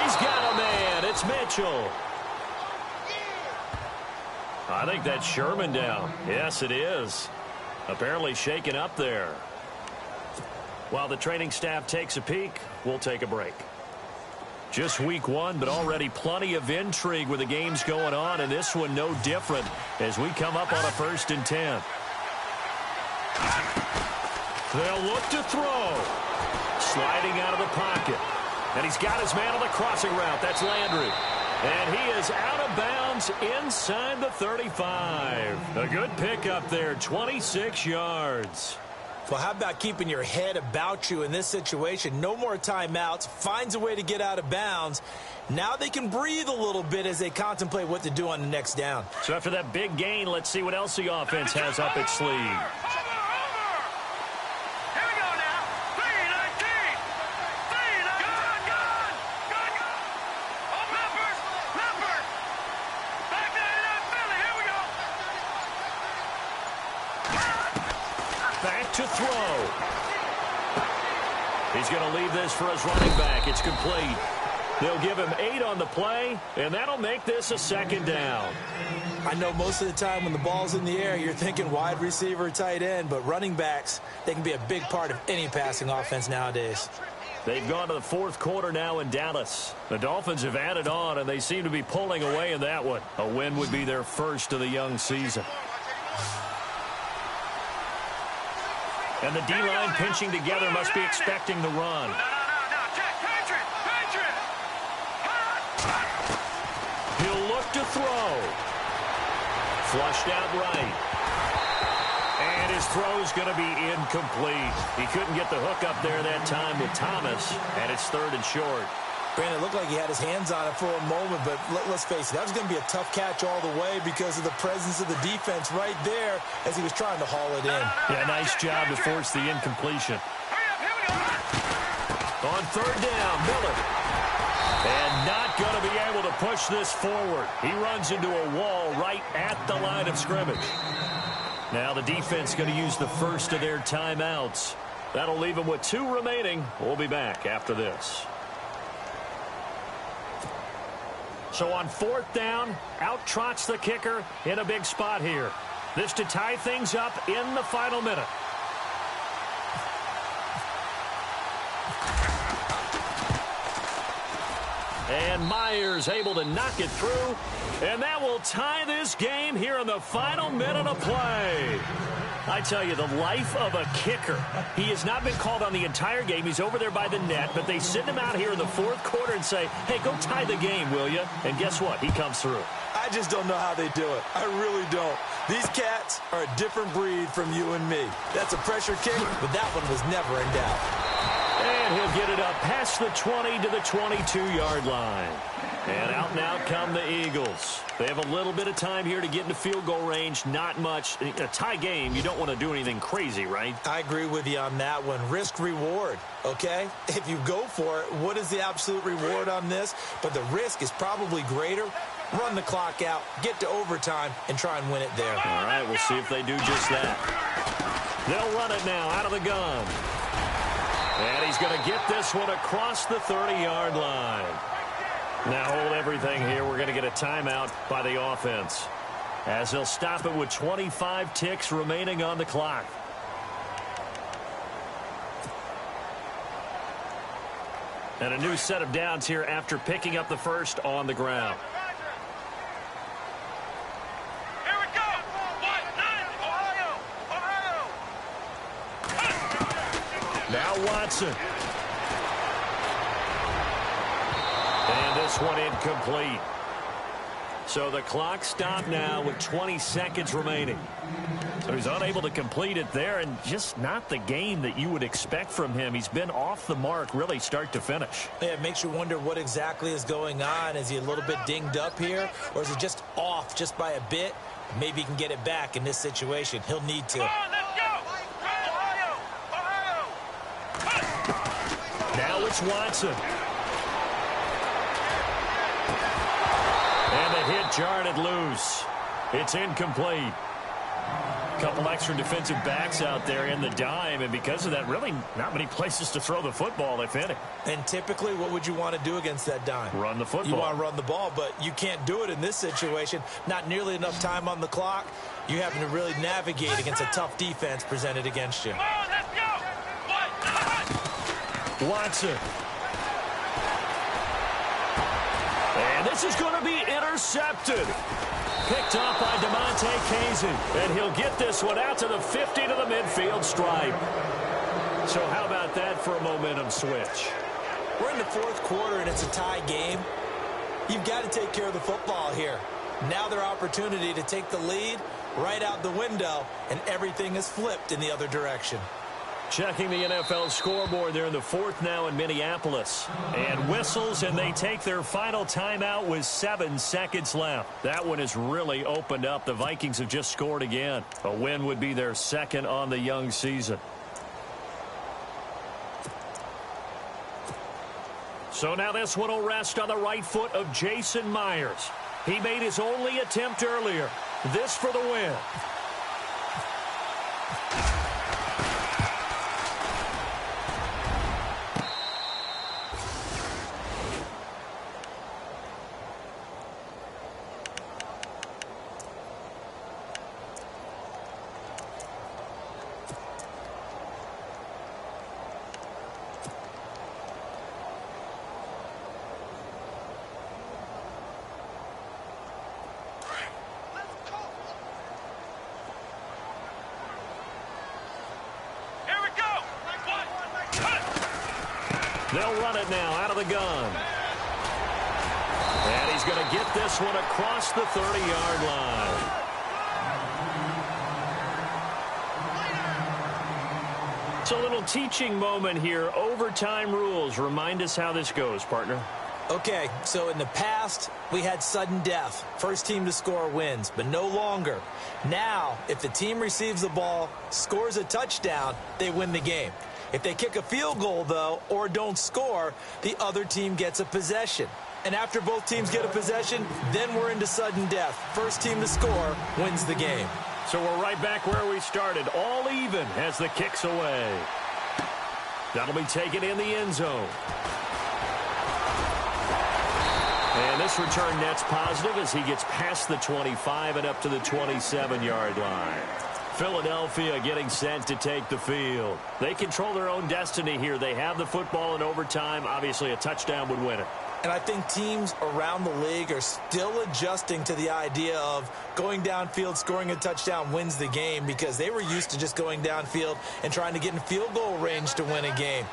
Speaker 5: He's got a man. It's Mitchell. I think that's Sherman down. Yes, it is. Apparently shaken up there. While the training staff takes a peek, we'll take a break. Just week 1, but already plenty of intrigue with the games going on, and this one no different as we come up on a 1st and 10. They'll look to throw. Sliding out of the pocket. And he's got his man on the crossing route. That's Landry. And he is out of bounds inside the 35. A good pickup there, 26 yards.
Speaker 7: Well, how about keeping your head about you in this situation? No more timeouts. Finds a way to get out of bounds. Now they can breathe a little bit as they contemplate what to do on the next down.
Speaker 5: So after that big gain, let's see what else the offense has up its sleeve. To throw. He's going to leave this for his running back. It's complete. They'll give him 8 on the play, and that'll make this a 2nd down.
Speaker 7: I know most of the time when the ball's in the air, you're thinking wide receiver, tight end, but running backs, they can be a big part of any passing offense nowadays.
Speaker 5: They've gone to the 4th quarter now in Dallas. The Dolphins have added on, and they seem to be pulling away in that one. A win would be their first of the young season. And the D-line pinching together must be expecting the run.
Speaker 8: Check, Patriot.
Speaker 5: He'll look to throw. Flushed out right. And his throw's going to be incomplete. He couldn't get the hook up there that time with Thomas, and it's 3rd and short.
Speaker 7: Brandon, it looked like he had his hands on it for a moment, but let's face it, that was going to be a tough catch all the way because of the presence of the defense right there as he was trying to haul it in.
Speaker 5: Yeah, nice job to force the incompletion. On 3rd down, Miller. And not going to be able to push this forward. He runs into a wall right at the line of scrimmage. Now the defense going to use the first of their timeouts. That'll leave them with 2 remaining. We'll be back after this. So on 4th down, out trots the kicker in a big spot here. This to tie things up in the final minute. And Myers able to knock it through. And that will tie this game here in the final minute of play. I tell you, the life of a kicker. He has not been called on the entire game. He's over there by the net, but they send him out here in the fourth quarter and say, hey, go tie the game, will you? And guess what? He comes through.
Speaker 7: I just don't know how they do it. I really don't. These cats are a different breed from you and me. That's a pressure kick, but that one was never in doubt.
Speaker 5: And he'll get it up past the 20 to the 22-yard line. And out come the Eagles. They have a little bit of time here to get into field goal range. Not much. In a tie game, you don't want to do anything crazy, right?
Speaker 7: I agree with you on that one. Risk-reward, okay? If you go for it, what is the absolute reward on this? But the risk is probably greater. Run the clock out, get to overtime, and try and win it there.
Speaker 5: All right, we'll see if they do just that. They'll run it now out of the gun. And he's going to get this one across the 30-yard line. Now hold everything here. We're going to get a timeout by the offense, as they'll stop it with 25 ticks remaining on the clock. And a new set of downs here after picking up the first on the ground.
Speaker 8: Here we go. Ohio.
Speaker 5: Now Watson. And this one incomplete. So the clock stopped now with 20 seconds remaining. So he's unable to complete it there, and just not the game that you would expect from him. He's been off the mark really start to finish.
Speaker 7: Yeah, it makes you wonder what exactly is going on. Is he a little bit dinged up here, or is he just off just by a bit? Maybe he can get it back in this situation. He'll need to.
Speaker 8: Come on, let's go. Ohio.
Speaker 5: Now it's Watson. And the hit jarred it loose. It's incomplete. Couple extra defensive backs out there in the dime, and because of that, really not many places to throw the football, if any.
Speaker 7: And typically, what would you want to do against that dime?
Speaker 5: Run the football.
Speaker 7: You want to run the ball, but you can't do it in this situation. Not nearly enough time on the clock. You having to really navigate against a tough defense presented against you.
Speaker 8: Come on, let's go.
Speaker 5: Watson. And this is going to be intercepted. Picked off by DeMonte Casey. And he'll get this one out to the 50 to the midfield stripe. So how about that for a momentum switch?
Speaker 7: We're in the fourth quarter, and it's a tie game. You've got to take care of the football here. Now their opportunity to take the lead right out the window, and everything is flipped in the other direction.
Speaker 5: Checking the NFL scoreboard, they're in the fourth now in Minneapolis. And whistles, and they take their final timeout with 7 seconds left. That one has really opened up. The Vikings have just scored again. A win would be their second on the young season. So now this one will rest on the right foot of Jason Myers. He made his only attempt earlier. This for the win. They'll run it now out of the gun. And he's going to get this one across the 30-yard line. It's a little teaching moment here. Overtime rules. Remind us how this goes, partner.
Speaker 7: Okay, so in the past, we had sudden death. First team to score wins, but no longer. Now, if the team receives the ball, scores a touchdown, they win the game. If they kick a field goal, though, or don't score, the other team gets a possession. And after both teams get a possession, then we're into sudden death. First team to score wins the game.
Speaker 5: So we're right back where we started, all even as the kick's away. That'll be taken in the end zone. And this return net's positive as he gets past the 25 and up to the 27-yard line. Philadelphia getting set to take the field. They control their own destiny here. They have the football in overtime. Obviously, a touchdown would win it.
Speaker 7: And I think teams around the league are still adjusting to the idea of going downfield, scoring a touchdown wins the game, because they were used to just going downfield and trying to get in field goal range to win a game.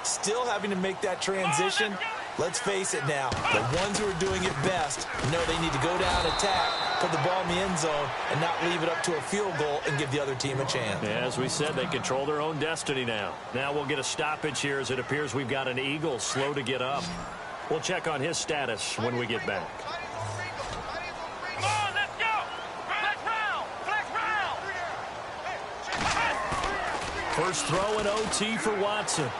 Speaker 7: Still having to make that transition. Let's face it now, the ones who are doing it best know they need to go down, attack, put the ball in the end zone, and not leave it up to a field goal and give the other team a chance.
Speaker 5: Yeah, as we said, they control their own destiny now. Now we'll get a stoppage here as it appears we've got an Eagle slow to get up. We'll check on his status when we get back.
Speaker 8: Come on, let's go! Flex round! Flex round!
Speaker 5: First throw in OT for Watson.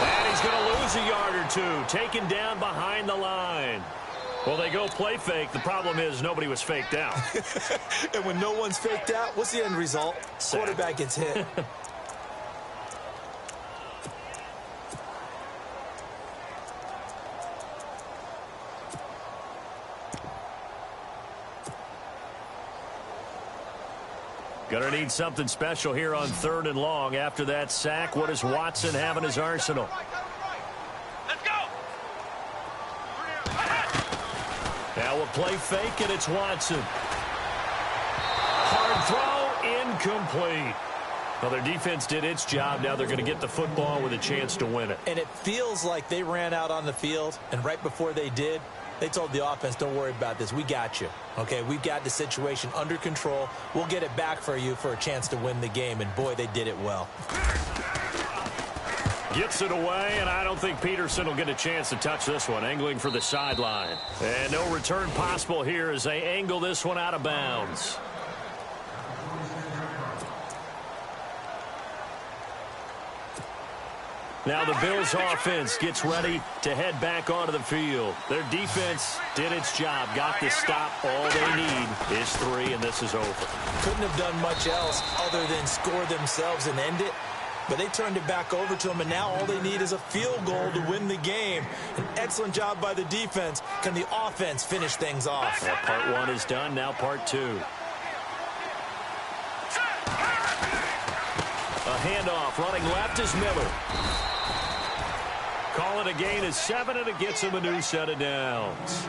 Speaker 5: And he's going to lose a yard or two, taken down behind the line. Well, they go play fake. The problem is nobody was faked out.
Speaker 7: And when no one's faked out, what's the end result?
Speaker 5: Sack.
Speaker 7: Quarterback gets hit.
Speaker 5: Gonna need something special here on 3rd and long. After that sack, what does Watson have in his arsenal?
Speaker 8: Let's go!
Speaker 5: Now we'll play fake, and it's Watson. Hard throw, incomplete. Well, their defense did its job. Now they're going to get the football with a chance to win it.
Speaker 7: And it feels like they ran out on the field, and right before they did, they told the offense, don't worry about this. We got you. Okay, we've got the situation under control. We'll get it back for you for a chance to win the game. And, boy, they did it well.
Speaker 5: Gets it away, and I don't think Peterson will get a chance to touch this one. Angling for the sideline. And no return possible here as they angle this one out of bounds. Now the Bills offense gets ready to head back onto the field. Their defense did its job, got the stop. All they need is 3, and this is over.
Speaker 7: Couldn't have done much else other than score themselves and end it. But they turned it back over to them, and now all they need is a field goal to win the game. An excellent job by the defense. Can the offense finish things off?
Speaker 5: Well, part 1 is done, now part 2. A handoff, running left is Miller. Call it a gain of 7, and it gets him a new set of downs.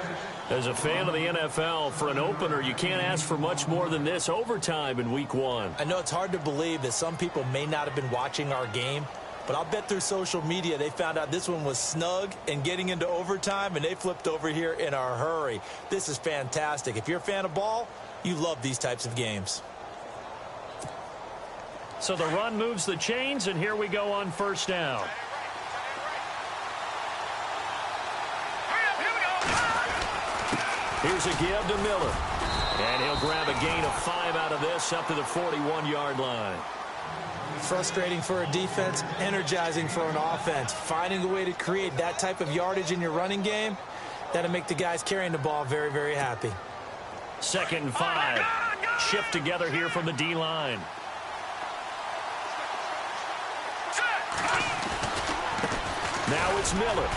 Speaker 5: As a fan of the NFL, for an opener, you can't ask for much more than this. Overtime in week 1.
Speaker 7: I know it's hard to believe that some people may not have been watching our game, but I'll bet through social media they found out this one was snug and getting into overtime, and they flipped over here in a hurry. This is fantastic. If you're a fan of ball, you love these types of games.
Speaker 5: So the run moves the chains, and here we go on 1st down. Here's a give to Miller. And he'll grab a gain of 5 out of this up to the 41-yard line.
Speaker 7: Frustrating for a defense, energizing for an offense. Finding a way to create that type of yardage in your running game, that'll make the guys carrying the ball very, very happy.
Speaker 5: 2nd and 5. Shift together here from the D-line. Now it's Miller.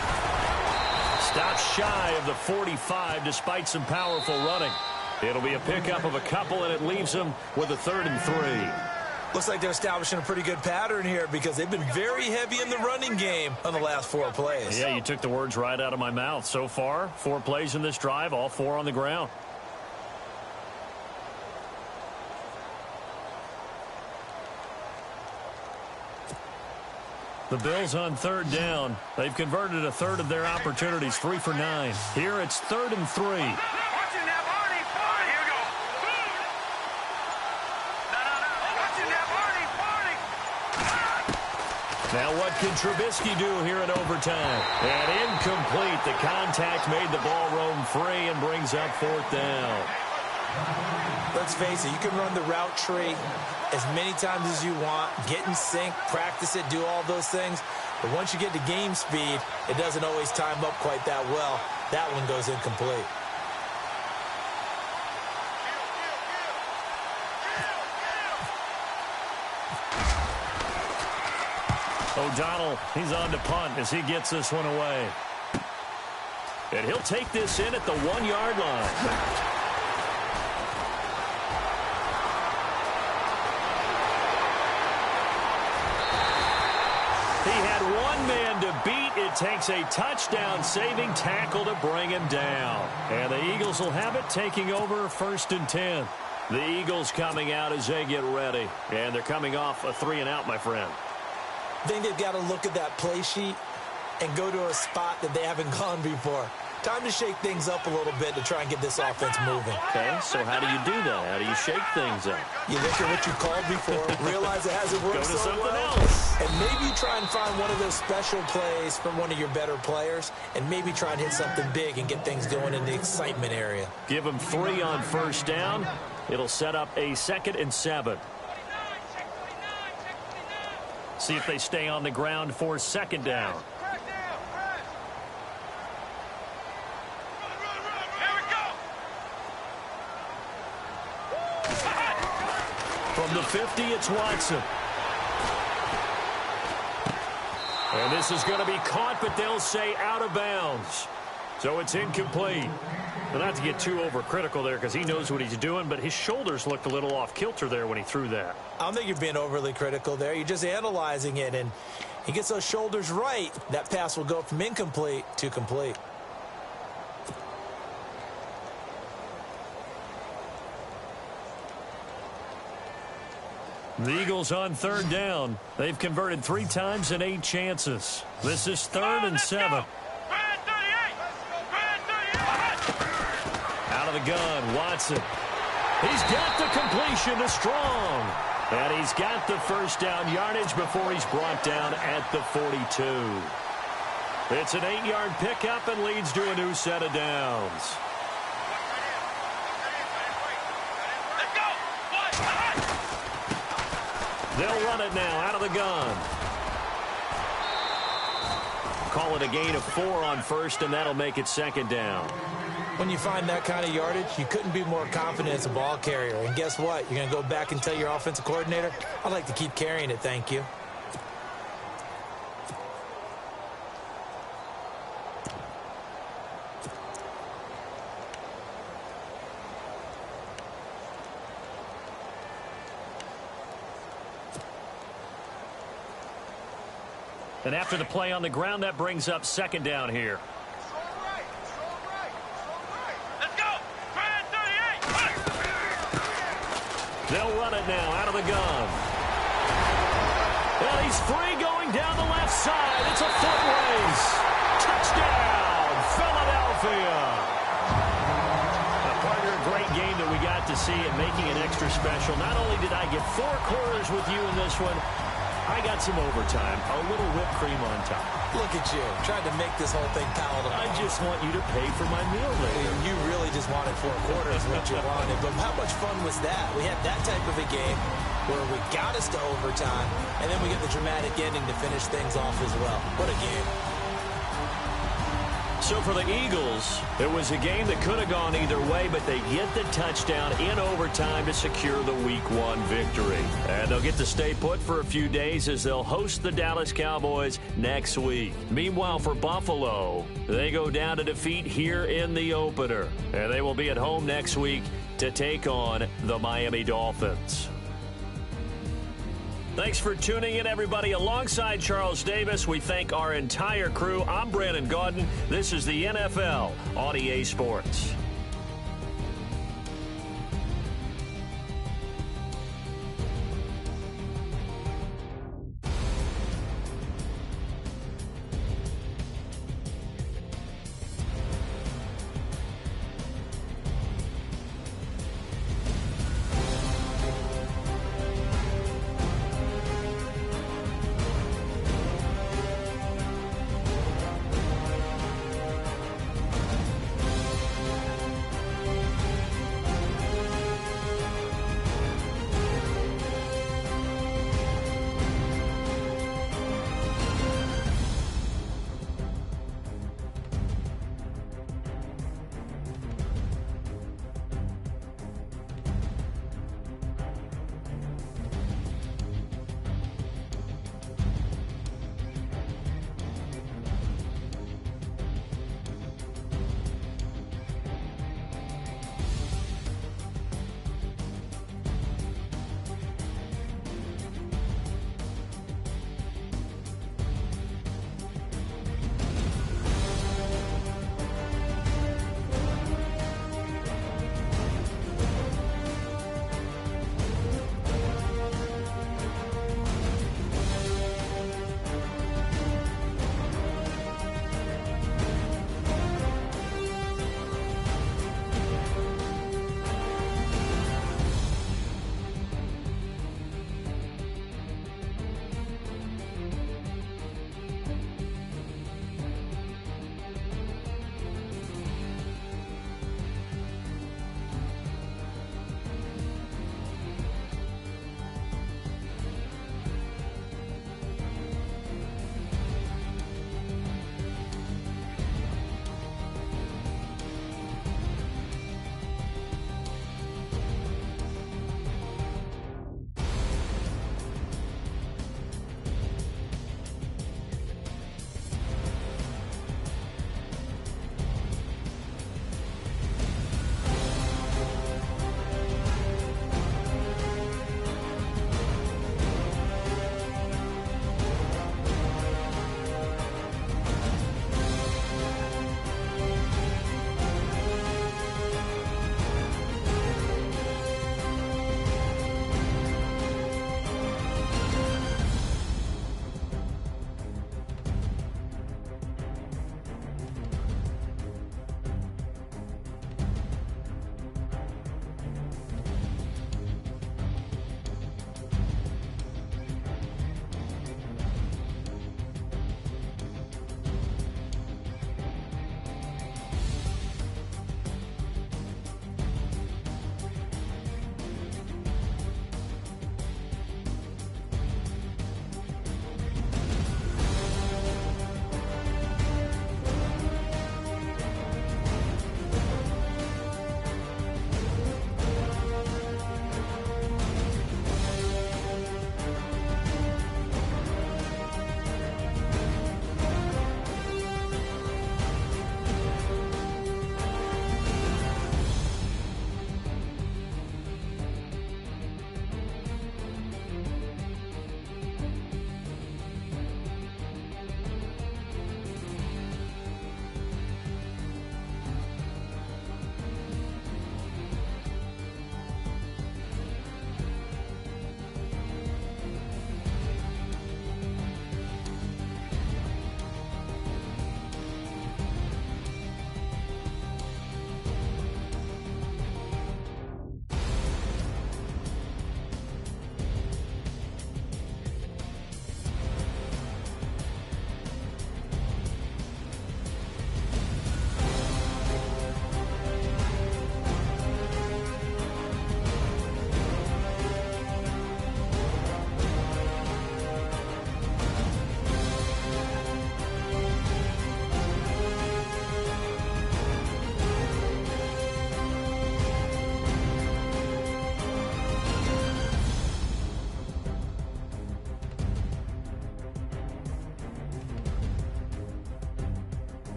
Speaker 5: Stops shy of the 45 despite some powerful running. It'll be a pickup of a couple, and it leaves them with a 3rd and 3.
Speaker 7: Looks like they're establishing a pretty good pattern here because they've been very heavy in the running game on the last 4 plays.
Speaker 5: Yeah, you took the words right out of my mouth. So far, 4 plays in this drive, all 4 on the ground. The Bills on 3rd down. They've converted a 1/3 of their opportunities, 3 for 9. Here it's 3rd and 3.
Speaker 8: Watching that Barney. Here we go. No. Watching that Barney.
Speaker 5: Now what can Trubisky do here in overtime? And incomplete. The contact made the ball roam free and brings up 4th down.
Speaker 7: Let's face it, you can run the route tree as many times as you want, get in sync, practice it, do all those things. But once you get to game speed, it doesn't always time up quite that well. That one goes incomplete.
Speaker 5: O'Donnell, he's on to punt as he gets this one away. And he'll take this in at the 1-yard line. He had one man to beat. It it takes a touchdown-saving tackle to bring him down. And the Eagles will have it, taking over 1st and 10. The Eagles coming out as they get ready. And they're coming off a 3-and-out, my friend.
Speaker 7: I think they've got to look at that play sheet and go to a spot that they haven't gone before. Time to shake things up a little bit to try and get this offense moving.
Speaker 5: Okay, so how do you do that? How do you shake things up?
Speaker 7: You look at what you called before, realize it hasn't worked
Speaker 5: Go to
Speaker 7: so
Speaker 5: something
Speaker 7: well,
Speaker 5: else.
Speaker 7: and maybe try and find one of those special plays from one of your better players, and maybe try and hit something big and get things going in the excitement area.
Speaker 5: Give them 3 on 1st down. It'll set up a 2nd and 7. See if they stay on the ground for 2nd down. From the 50, it's Watson. And this is going to be caught, but they'll say out of bounds. So it's incomplete. Well, not to get too overcritical there because he knows what he's doing, but his shoulders looked a little off kilter there when he threw that.
Speaker 7: I don't think you're being overly critical there. You're just analyzing it, and he gets those shoulders right. That pass will go from incomplete to complete.
Speaker 5: The Eagles on 3rd down. They've converted 3 times in 8 chances. This is 3rd and 7. Out of the gun, Watson. He's got the completion to Strong. And he's got the 1st down yardage before he's brought down at the 42. It's an 8-yard pickup and leads to a new set of downs. They'll run it now out of the gun. Call it a gain of 4 on 1st, and that'll make it 2nd down.
Speaker 7: When you find that kind of yardage, you couldn't be more confident as a ball carrier. And guess what? You're going to go back and tell your offensive coordinator, I'd like to keep carrying it, thank you.
Speaker 5: And after the play on the ground, that brings up 2nd down here.
Speaker 8: Let's go.
Speaker 5: They'll run it now out of the gun. Well, he's free going down the left side. It's a foot race. Touchdown, Philadelphia. Partner, a great game that we got to see and making it extra special. Not only did I get 4 quarters with you in this one, I got some overtime, a little whipped cream on top.
Speaker 7: Look at you, trying to make this whole thing palatable.
Speaker 5: I just want you to pay for my meal later.
Speaker 7: You really just wanted 4 quarters, what you wanted. But how much fun was that? We had that type of a game where we got us to overtime, and then we get the dramatic ending to finish things off as well. What a game.
Speaker 5: So for the Eagles, it was a game that could have gone either way, but they get the touchdown in overtime to secure the Week 1 victory. And they'll get to stay put for a few days as they'll host the Dallas Cowboys next week. Meanwhile, for Buffalo, they go down to defeat here in the opener. And they will be at home next week to take on the Miami Dolphins. Thanks for tuning in, everybody. Alongside Charles Davis, we thank our entire crew. I'm Brandon Gaudin. This is the NFL on EA Sports.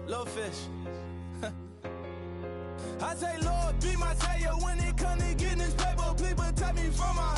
Speaker 9: Little fish. I say, Lord, be my savior when it comes to getting this paper. Please protect me from my